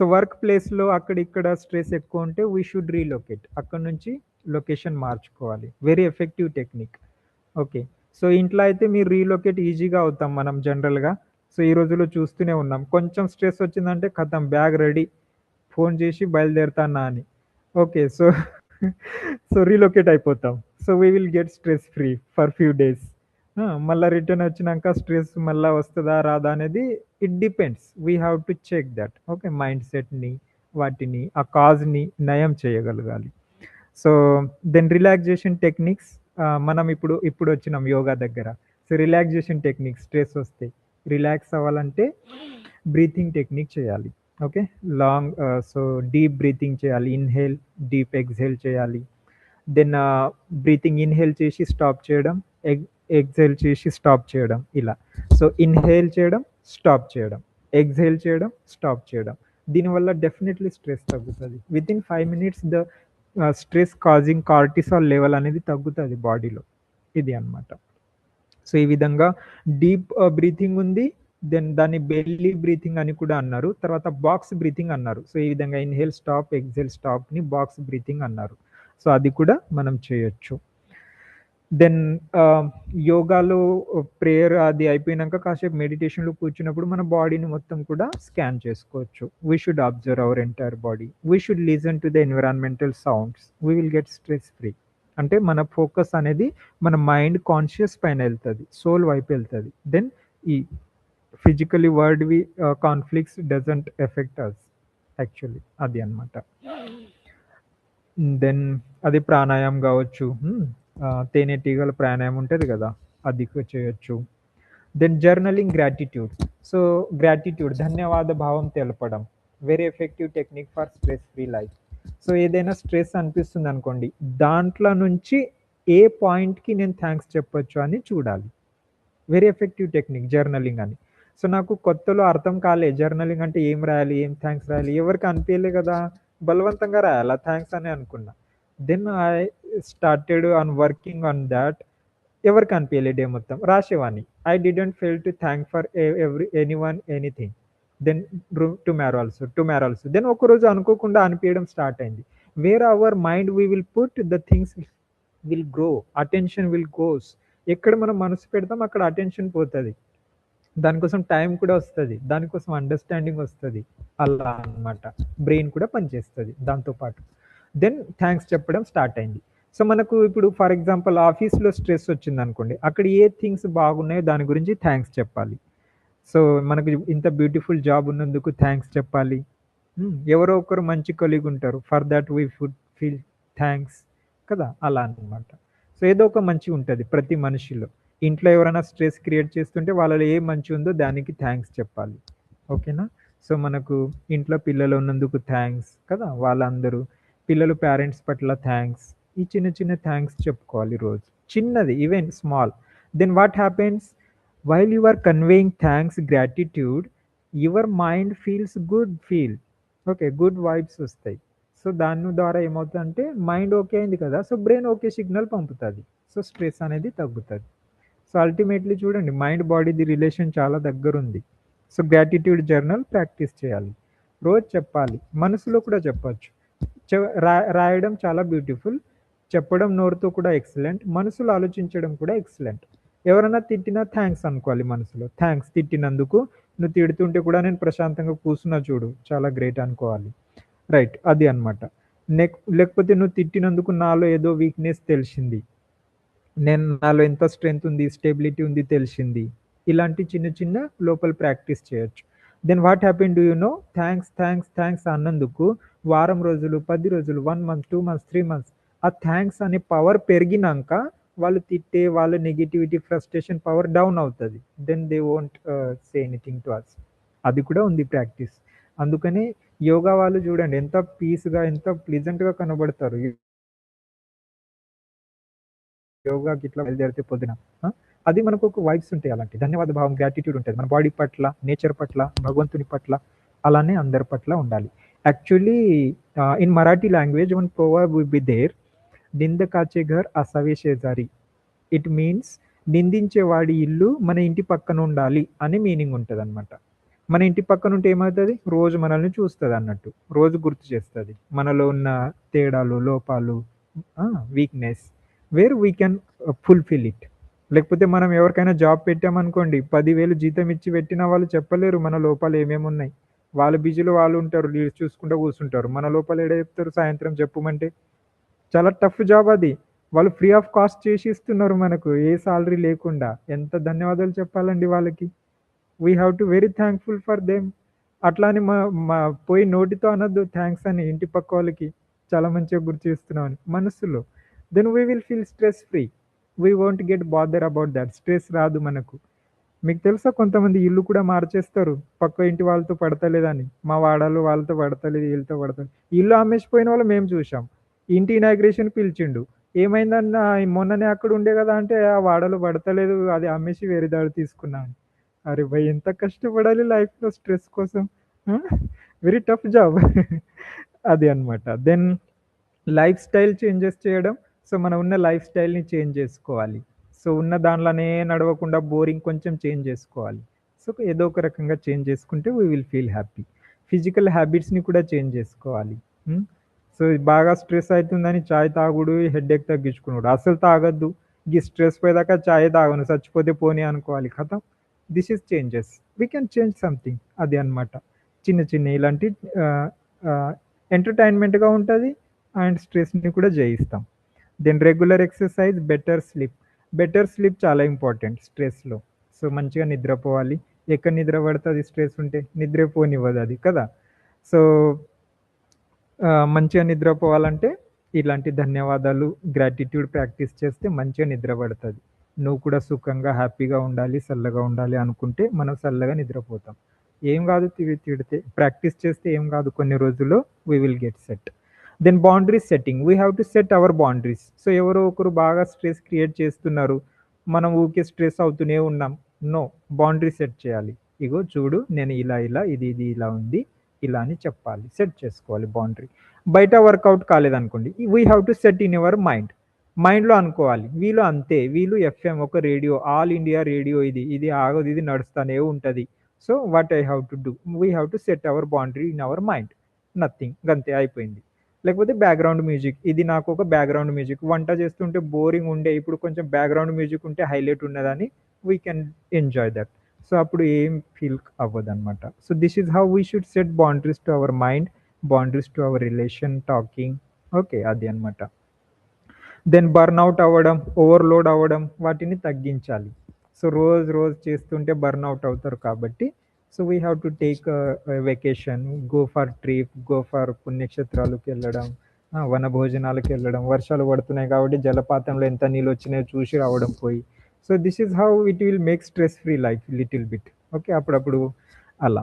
Speaker 1: సో, వర్క్ ప్లేస్‌లో అక్కడిక్కడ స్ట్రెస్ ఎక్కువ ఉంటే వీ షుడ్ రీలొకేట్. అక్కడి నుంచి లొకేషన్ మార్చుకోవాలి. Very effective technique. Okay. So, ఇంట్లో అయితే మీరు రీలొకేట్ ఈజీగా అవుతాం మనం జనరల్‌గా. సో, ఈ రోజుల్లో చూస్తూనే ఉన్నాం. కొంచెం స్ట్రెస్ వచ్చిందంటే ఖతం బ్యాగ్ రెడీ. ఫోను చేసి బయలుదేరుతాన్నా అని. ఓకే. సో, సో రీలొకేట్ అయిపోతాం. So, we will get stress free for few days. మళ్ళా రిటర్న్ వచ్చినాక స్ట్రెస్ మళ్ళా వస్తదా? రాదా? అనేది it depends. We have to check that. Okay. Mind సెట్‌ని, వాటిని ఆ కాజ్‌ని నయం చేయగలగాలి. So, then relaxation techniques. మనం ఇప్పుడు వచ్చినాం యోగా దగ్గర. సో, రిలాక్సేషన్ టెక్నిక్స్ స్ట్రెస్ వస్తే రిలాక్స్ అవ్వాలంటే బ్రీతింగ్ టెక్నిక్ చేయాలి. Okay. Long so, deep breathing చేయాలి. ఇన్‌హేల్, డీప్ ఎక్స్‌హేల్ చేయాలి. దెన్ బ్రీతింగ్ ఇన్‌హేల్ చేసి స్టాప్ చేయడం. ఎగ్ ఎక్స్‌హేల్ చేసి స్టాప్ చేయడం ఇలా. సో, ఇన్‌హేల్ చేయడం, స్టాప్ చేయడం. ఎక్స్‌హేల్ చేయడం, స్టాప్ చేయడం. దీనివల్ల డెఫినెట్లీ స్ట్రెస్ తగ్గుతుంది. Within 5 minutes the stress causing cortisol level అనేది తగ్గుతుంది బాడీలో. ఇది అన్నమాట. సో ఈ విధంగా డీప్ బ్రీతింగ్ ఉంది. దెన్ దాన్ని బెల్లీ బ్రీతింగ్ అని కూడా అన్నారు. తర్వాత బాక్స్ బ్రీతింగ్ అన్నారు. సో ఈ విధంగా ఇన్హేల్ స్టాప్, ఎక్సెల్ స్టాప్ని బాక్స్ బ్రీతింగ్ అన్నారు. సో అది కూడా మనం చేయొచ్చు. దెన్ యోగాలో ప్రేయర్ అది అయిపోయినాక కాసేపు మెడిటేషన్లో కూర్చున్నప్పుడు మన బాడీని మొత్తం కూడా స్కాన్ చేసుకోవచ్చు. We should observe our entire body. We should listen to the environmental sounds. We will get stress free. అంటే మన ఫోకస్ అనేది మన మైండ్ కాన్షియస్ పైన వెళ్తుంది, సోల్ వైపు వెళ్తుంది. దెన్ ఈ ఫిజికలీ వర్డ్వి conflicts doesn't affect us actually. అది అన్నమాట. దెన్ అది ప్రాణాయామం కావచ్చు. తేనెటీగల ప్రాణాయామం ఉంటుంది కదా, అది చేయొచ్చు. Then journaling gratitude. So gratitude ధన్యవాద భావం తెలపడం very effective technique for stress free life. So ఏదైనా స్ట్రెస్ అనిపిస్తుంది అనుకోండి, దాంట్లో నుంచి ఏ పాయింట్కి నేను థ్యాంక్స్ చెప్పొచ్చు అని చూడాలి. వెరీ ఎఫెక్టివ్ టెక్నిక్ జర్నలింగ్ అని. సో నాకు కొత్తలో అర్థం కాలే జర్నలింగ్ అంటే ఏం రాయాలి, ఏం థ్యాంక్స్ రాయాలి, ఎవరికి అనిపించలే కదా, బలవంతంగా రాయాలా థ్యాంక్స్ అని అనుకున్నా. Then I started on working on that. ఎవరికి అనిపించలే డే మొత్తం రాసేవాన్ని. I didn't fail to thank for anyone anything. Then tomorrow also then ఒకరోజు అనుకోకుండా అనిపించడం స్టార్ట్ అయింది. Where our mind we will put the things will grow, attention will goes. ఎక్కడ మనం మనసు పెడతాం అక్కడ అటెన్షన్ పోతుంది. దానికోసం టైం కూడా వస్తుంది, దానికోసం అండర్స్టాండింగ్ వస్తుంది. అలా అన్నమాట. బ్రెయిన్ కూడా పనిచేస్తుంది దాంతోపాటు. దెన్ థ్యాంక్స్ చెప్పడం స్టార్ట్ అయింది. సో మనకు ఇప్పుడు ఫర్ ఎగ్జాంపుల్ ఆఫీస్లో స్ట్రెస్ వచ్చింది అనుకోండి, అక్కడ ఏ థింగ్స్ బాగున్నాయో దాని గురించి థ్యాంక్స్ చెప్పాలి. సో మనకు ఇంత బ్యూటిఫుల్ జాబ్ ఉన్నందుకు థ్యాంక్స్ చెప్పాలి. ఎవరో ఒకరు మంచి కొలీగ్ ఉంటారు, for that we food feel thanks కదా, అలా అన్నమాట. సో ఏదో ఒక మంచి ఉంటుంది ప్రతి మనిషిలో. ఇంట్లో ఎవరైనా స్ట్రెస్ క్రియేట్ చేస్తుంటే వాళ్ళలో ఏ మంచి ఉందో దానికి థ్యాంక్స్ చెప్పాలి. ఓకేనా. సో మనకు ఇంట్లో పిల్లలు ఉన్నందుకు థ్యాంక్స్ కదా, వాళ్ళందరూ పిల్లలు పేరెంట్స్ పట్ల థ్యాంక్స్. ఈ చిన్న చిన్న థ్యాంక్స్ చెప్పుకోవాలి రోజు, చిన్నది even small. Then what happens while you are conveying thanks gratitude, your mind feels good feel. Okay, good vibes వస్తాయి. సో దాని ద్వారా ఏమవుతుందంటే మైండ్ ఓకే అయింది కదా, సో బ్రెయిన్ ఓకే సిగ్నల్ పంపుతుంది. సో స్ట్రెస్ అనేది తగ్గుతుంది. సో అల్టిమేట్లీ చూడండి, మైండ్ బాడీది రిలేషన్ చాలా దగ్గర ఉంది. సో గ్రాటిట్యూడ్ జర్నల్ ప్రాక్టీస్ చేయాలి, రోజు చెప్పాలి, మనసులో కూడా చెప్పచ్చు. రాయడం చాలా బ్యూటిఫుల్, చెప్పడం నోరుతో కూడా ఎక్సలెంట్, మనసులో ఆలోచించడం కూడా ఎక్సలెంట్. ఎవరైనా తిట్టినా థ్యాంక్స్ అనుకోవాలి మనసులో. థ్యాంక్స్ తిట్టినందుకు, నువ్వు తిడుతుంటే కూడా నేను ప్రశాంతంగా కూర్చున్నా చూడు, చాలా గ్రేట్ అనుకోవాలి. రైట్, అది అనమాట. లేకపోతే నువ్వు తిట్టినందుకు నాలో ఏదో వీక్నెస్ తెలిసింది, నాలో ఎంత స్ట్రెంగ్త్ ఉంది, స్టెబిలిటీ ఉంది తెలిసింది. ఇలాంటి చిన్న చిన్న లోపల ప్రాక్టీస్ చేయొచ్చు. Then what happen do you know, thanks thanks thanks అన్నందుకు వారం రోజులు, 10 రోజులు, 1 మంత్, 2 మంత్స్, 3 మంత్స్ ఆ థ్యాంక్స్ అనే పవర్ పెరిగినాక వాళ్ళు తిట్టే వాళ్ళ నెగిటివిటీ, ఫ్రస్ట్రేషన్ పవర్ డౌన్ అవుతుంది. Then they won't say anything to us. అది కూడా ఉంది ప్రాక్టీస్. అందుకని యోగా వాళ్ళు చూడండి ఎంత పీస్గా, ఎంత ప్లీజెంట్గా కనబడతారు యోగాకి ఇట్లా బయలుదేరితే పొద్దున. అది మనకు ఒక వైబ్స్ ఉంటాయి, అలాంటి ధన్యవాద భావం, గ్రాటిట్యూడ్ ఉంటుంది మన బాడీ పట్ల, నేచర్ పట్ల, భగవంతుని పట్ల, అలానే అందరి పట్ల ఉండాలి. Actually in Marathi language one proverb will be there, నింద కాచే ఘర్ అసవే షేజారి. ఇట్ మీన్స్ నిందించేవాడి ఇల్లు మన ఇంటి పక్కన ఉండాలి అని మీనింగ్ ఉంటుంది అనమాట. మన ఇంటి పక్కన ఉంటే ఏమవుతుంది, రోజు మనల్ని చూస్తుంది అన్నట్టు, రోజు గుర్తు చేస్తుంది మనలో ఉన్న తేడాలు, లోపాలు, weakness, where we can fulfil it. లేకపోతే మనం ఎవరికైనా జాబ్ పెట్టామనుకోండి, 10,000 జీతం ఇచ్చి పెట్టిన వాళ్ళు చెప్పలేరు మన లోపాలు ఏమేమి ఉన్నాయి. వాళ్ళ బిజీలో వాళ్ళు ఉంటారు, లీడ్స్ చూసుకుంటూ కూర్చుంటారు. మన లోపాలు ఏడ చెప్తారు సాయంత్రం చెప్పమంటే. చాలా టఫ్ జాబ్ అది. వాళ్ళు ఫ్రీ ఆఫ్ కాస్ట్ చేసి ఇస్తున్నారు మనకు, ఏ సాలరీ లేకుండా. ఎంత ధన్యవాదాలు చెప్పాలండి వాళ్ళకి. We have to very thankful for them. అట్లా అని మా పోయి నోటితో అనొద్దు థ్యాంక్స్ అని ఇంటి పక్క వాళ్ళకి, చాలా మంచిగా గుర్తు చేస్తున్నామని, మనసులో. Then we will feel stress free. We won't get bother about that. Stress రాదు మనకు. మీకు తెలుసా, కొంతమంది ఇల్లు కూడా మార్చేస్తారు పక్క ఇంటి వాళ్ళతో పడతలేదని. మా వాడాలో వాళ్ళతో పడతలేదు, వీళ్ళతో పడతలేదు. ఇల్లు అమ్మేసిపోయిన వాళ్ళు మేము చూసాం. ఇంటి ఇనాగ్రేషన్ పిలిచిండు, ఏమైందన్న మొన్ననే అక్కడ ఉండే కదా అంటే, ఆ వాడలో పడతలేదు, అది అమ్మేసి వేరే దాడి తీసుకున్నాను. అరే భయ్, ఎంత కష్టపడాలి లైఫ్లో స్ట్రెస్ కోసం. Very tough job. అది అనమాట. దెన్ లైఫ్ స్టైల్ చేంజెస్ చేయడం. సో, మనం ఉన్న లైఫ్ స్టైల్‌ని చేంజ్ జేసుకోవాలి. సో, ఉన్న దాంట్లోనే నడవకుండా బోరింగ్ కొంచెం చేంజ్ జేసుకోవాలి. సో, ఏదో ఒక రకంగా చేంజ్ జేసుకుంటే we will feel happy. Physical హ్యాబిట్స్‌ని కూడా చేంజ్ జేసుకోవాలి. హ్మ్. సో, బాగా స్ట్రెస్ అయితుందని చాయ్ తాగుడు, హెడేక్ తగ్గించుకునుడు. అసలు తాగొద్దు. ఈ స్ట్రెస్ పోయేదాకా చాయే తాగను. చచ్చిపోతే పోనీ అనుకోవాలి. ఖతం. This is changes. We can change something. అది అన్నమాట. చిన్న చిన్న ఇలాంటి ఆహ్, ఆహ్, ఎంటర్‌టైన్‌మెంట్‌గా ఉంటది. అండ్ స్ట్రెస్‌ని కూడా జయిస్తాం. Then regular exercise, better sleep. Better sleep చాలా ఇంపార్టెంట్ స్ట్రెస్‌లో. సో, మంచిగా నిద్రపోవాలి. ఎక్కడ నిద్ర పడతది స్ట్రెస్ ఉంటే? నిద్రే పోనివ్వదది కదా! సో, మంచిగా నిద్రపోవాలంటే ఇలాంటి ధన్యవాదాలు, గ్రాటిట్యూడ్ ప్రాక్టీస్ చేస్తే మంచిగా నిద్ర పడతది. నువ్వు కూడా సుఖంగా, హ్యాపీగా ఉండాలి, సల్లగా ఉండాలి అనుకుంటే మనం సల్లగా నిద్రపోతాం. ఏం గాదు తిడితే ప్రాక్టీస్ చేస్తే ఏం గాదు కొన్ని రోజుల్లో we will get set. Then boundaries setting. We have to set our boundaries. So, ఎవరో ఒకరు బాగా స్ట్రెస్ క్రియేట్ చేస్తున్నారు. మనం ఊకే స్ట్రెస్ అవుతూనే ఉన్నాం. నో. బౌండరీ సెట్ చేయాలి. ఇగో చూడు నేను ఇలా ఇలా, ఇది ఇలా ఉంది. ఇలా అని చెప్పాలి. సెట్ చేసుకోవాలి బౌండరీ. బయట వర్కౌట్ కాలేదనుకోండి. We have to set in your mind. మైండ్‌లో అనుకోవాలి. వీళ్ళు అంతే. వీళ్ళు ఎఫ్ఎం ఒక రేడియో, ఆల్ ఇండియా రేడియో ఇది. ఇది ఆగదు. ఇది నడుస్తానే ఉంటది. So, what I have to do? We have to set hour boundary in our mind. Nothing. గంతే అయిపోయింది. లేకపోతే బ్యాక్‌గ్రౌండ్ మ్యూజిక్. ఇది నాకు ఒక బ్యాక్‌గ్రౌండ్ మ్యూజిక్. వంట చేస్తుంటే బోరింగ్ ఉండే ఇప్పుడు కొంచెం బ్యాక్‌గ్రౌండ్ మ్యూజిక్ ఉంటే హైలైట్ ఉన్నదని we can enjoy that. So, అప్పుడు ఏం ఫీల్ అవ్వదనమాట. So, this is how we should set boundaries to our mind, boundaries to our relation, talking. Okay. అది అనమాట. దెన్ బర్న్‌ఔట్ అవ్వడం, ఓవర్‌లోడ్ అవ్వడం వాటిని తగ్గించాలి. సో, రోజు చేస్తుంటే బర్న్‌ఔట్ అవుతారు కాబట్టి, so, we have to take vacation, go for trip, go for పుణ్యక్షేత్రాలకెళ్ళడం, వనభోజనాలకెళ్ళడం. వర్షాలు పడుతున్నాయి కాబట్టి జలపాతంలో ఎంత నీళ్ళొచ్చినాయో చూసి రావడం పోయి. So, this is how it will make stress free life little bit. Okay. అప్పుడప్పుడు అలా.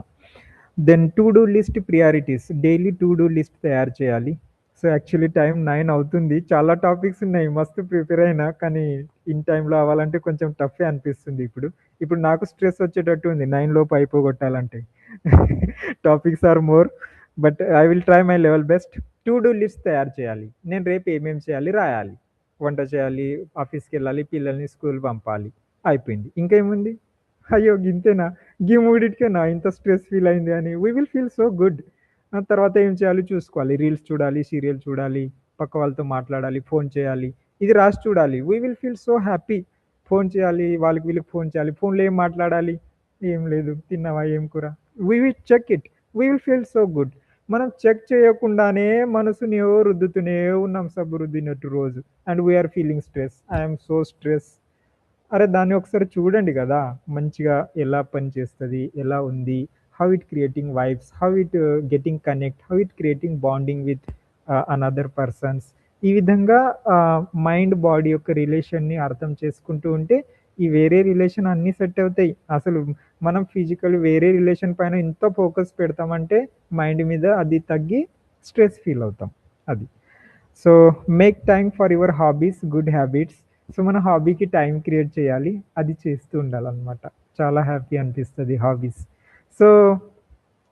Speaker 1: Then to do list priorities. Daily to do list తయారు చేయాలి. సో, యాక్చువల్లీ టైం 9 అవుతుంది. చాలా టాపిక్స్ ఉన్నాయి. మస్తు ప్రిపేర్ అయినా. కానీ ఇన్ టైమ్‌లో అవ్వాలంటే కొంచెం టఫే అనిపిస్తుంది ఇప్పుడు. ఇప్పుడు నాకు స్ట్రెస్ వచ్చేటట్టు ఉంది 9 లోపు అయిపోగొట్టాలంటే. Topics are more. But I will try my level best. To do list తయారు చేయాలి. నేను రేపు ఏమేమి చేయాలి రాయాలి. వంట చేయాలి, ఆఫీస్‌కెళ్ళాలి, పిల్లల్ని స్కూల్ పంపాలి. అయిపోయింది. ఇంకేముంది? అయ్యో! గింతేనా? గీ మూడిటికేనా ఇంత స్ట్రెస్ ఫీల్ అయింది అని. We will feel so good. తర్వాత ఏం చేయాలి చూసుకోవాలి. రీల్స్ చూడాలి, సీరియల్ చూడాలి, పక్క వాళ్ళతో మాట్లాడాలి, ఫోన్ చేయాలి. ఇది రాసి చూడాలి. We will feel so happy. Phone చేయాలి, వాళ్ళకి వీళ్ళకి ఫోన్ చేయాలి. ఫోన్‌లో ఏం మాట్లాడాలి? ఏం లేదు. తిన్నావా? ఏం కూర? We will check it. We will feel so good. మనం చెక్ చేయకుండానే మనసుని ఏవో రుద్దుతూనే ఉన్నాం సబ్బు రుద్దినట్టు రోజు. And we are feeling stress. I am so stress. అరే దాన్ని ఒకసారి చూడండి కదా! మంచిగా ఎలా పనిచేస్తది? ఎలా ఉంది? How it creating vibes? How it getting connect? How it creating bonding with another persons? ఈ విధంగా మైండ్, బాడీ యొక్క రిలేషన్‌ని అర్థం చేసుకుంటూ ఉంటే, ఈ వేరే రిలేషన్ అన్నీ సెట్ అవుతాయి. అసలు మనం ఫిజికల్ వేరే రిలేషన్ పైన ఎంత ఫోకస్ పెడతామంటే, మైండ్ మీద అది తగ్గి స్ట్రెస్ ఫీల్ అవుతాం. అది. So, make time for your hobbies, good habits. So, మన హాబీకి టైం క్రియేట్ చేయాలి. అది చేస్తూ ఉండాలనమాట. చాలా హ్యాపీ అనిపిస్తది హాబీస్. సో,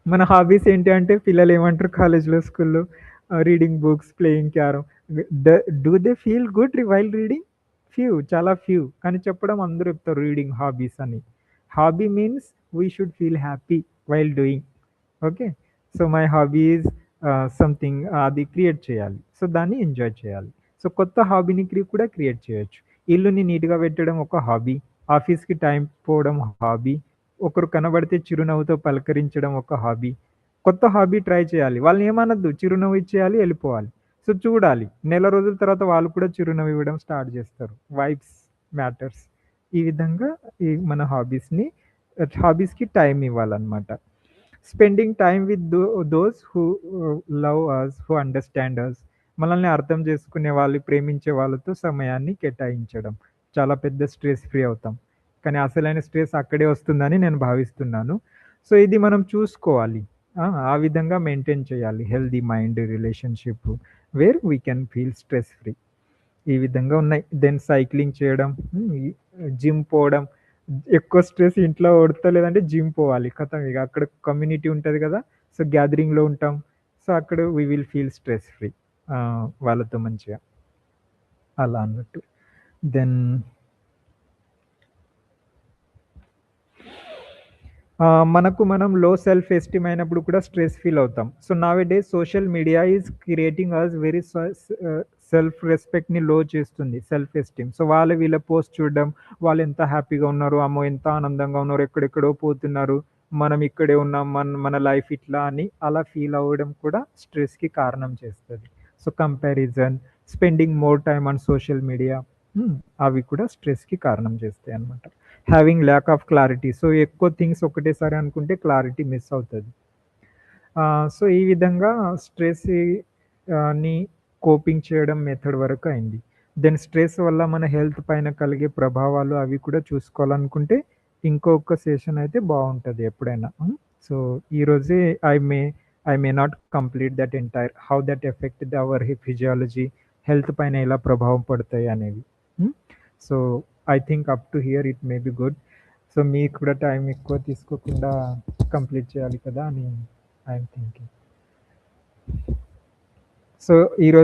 Speaker 1: మన హాబీస్ ఏంటి అంటే పిల్లలేమంటారు కాలేజ్‌లో, స్కూల్‌లో reading books, playing carrom. The do they feel good while reading? Few. చాలా ఫ్యూ. కానీ చెప్పడం అందరూ చెప్తారు రీడింగ్ హాబీస్ అని. Hobby means we should feel happy while doing. Okay. So, my hobby is something అది క్రియేట్ చేయాలి. సో, దాన్ని ఎంజాయ్ చేయాలి. సో, కొత్త హాబీని కూడా క్రియేట్ చేయొచ్చు. ఇల్లుని నీట్‌గా పెట్టడం ఒక హాబీ. ఆఫీస్‌కి టైం పోవడం హాబీ. ఒకరు కనబడితే చిరునవ్వుతో పలకరించడం ఒక హాబీ. కొత్త హాబీ ట్రై చేయాలి. వాళ్ళనేమనొద్దు. చిరునవ్వు ఇచ్చేయాలి, ఎళ్ళిపోవాలి. సో, చూడాలి. నెల రోజుల తర్వాత వాళ్ళు కూడా చిరునవ్వు ఇవ్వడం స్టార్ట్ చేస్తారు. Vibes matters. ఈ విధంగా ఈ మన హాబీస్‌కి టైం ఇవ్వాలనమాట. Spending time with those who love us, who understand us. మనల్ని అర్థం చేసుకునే వాళ్ళు, ప్రేమించే వాళ్ళతో సమయాన్ని కేటాయించడం. చాలా పెద్ద స్ట్రెస్ ఫ్రీ అవుతాం. కానీ అసలైన స్ట్రెస్ అక్కడే వస్తుందని నేను భావిస్తున్నాను. సో, ఇది మనం చూసుకోవాలి. ఆ విధంగా మెయింటైన్ చేయాలి healthy mind relationship where we can feel stress free. ఈ విధంగా ఉన్నాయి. దెన్ సైక్లింగ్ చేయడం, జిమ్ పోవడం. ఎక్కువ స్ట్రెస్ ఇంట్లో ఒడతలేదంటే జిమ్ పోవాలి. ఖతం ఇగ అక్కడ కమ్యూనిటీ ఉంటది గదా! సో గ్యాదరింగ్లో ఉంటాం. సో అక్కడ we will feel stress free వాళ్ళతో మంచిగా అలా అన్నట్టు. దెన్ మనకు మనం లో సెల్ఫ్ ఎస్టీమ్ అయినప్పుడు కూడా స్ట్రెస్ ఫీల్ అవుతాం. So nowadays social media is creating us very self రెస్పెక్ట్ని లో చేస్తుంది, సెల్ఫ్ ఎస్టీమ్. సో వాళ్ళ వీళ్ళ పోస్ట్ చూడడం, వాళ్ళు ఎంత హ్యాపీగా ఉన్నారు, అమ్మో ఎంత ఆనందంగా ఉన్నారు, ఎక్కడెక్కడో పోతున్నారు, మనం ఇక్కడే ఉన్నాం, మన మన లైఫ్ ఇట్లా అని అలా ఫీల్ అవ్వడం కూడా స్ట్రెస్కి కారణం చేస్తుంది. So comparison, spending more time on social media, అవి కూడా స్ట్రెస్కి కారణం చేస్తాయి అన్నమాట. Having lack of clarity, so ఎక్కువ థింగ్స్ ఒకటేసారి అనుకుంటే క్లారిటీ మిస్ అవుతుంది. సో ఈ విధంగా స్ట్రెస్ ని కోపింగ్ చేయడం మెథడ్ వరకు అయింది. దెన్ స్ట్రెస్ వల్ల మన హెల్త్ పైన కలిగే ప్రభావాలు అవి కూడా చూసుకోవాలనుకుంటే ఇంకొక సెషన్ అయితే బాగుంటుంది ఎప్పుడైనా. సో ఈరోజే I may not complete that entire how that effect our physiology, health పైన ఎలా ప్రభావం పడతాయి అనేవి. So I think up to here it may be good. So మీకు కూడా టైం ఎక్కువ తీసుకోకుండా కంప్లీట్ చేయాలి కదా అని ఐఎమ్ థింకింగ్. సో ఈరోజు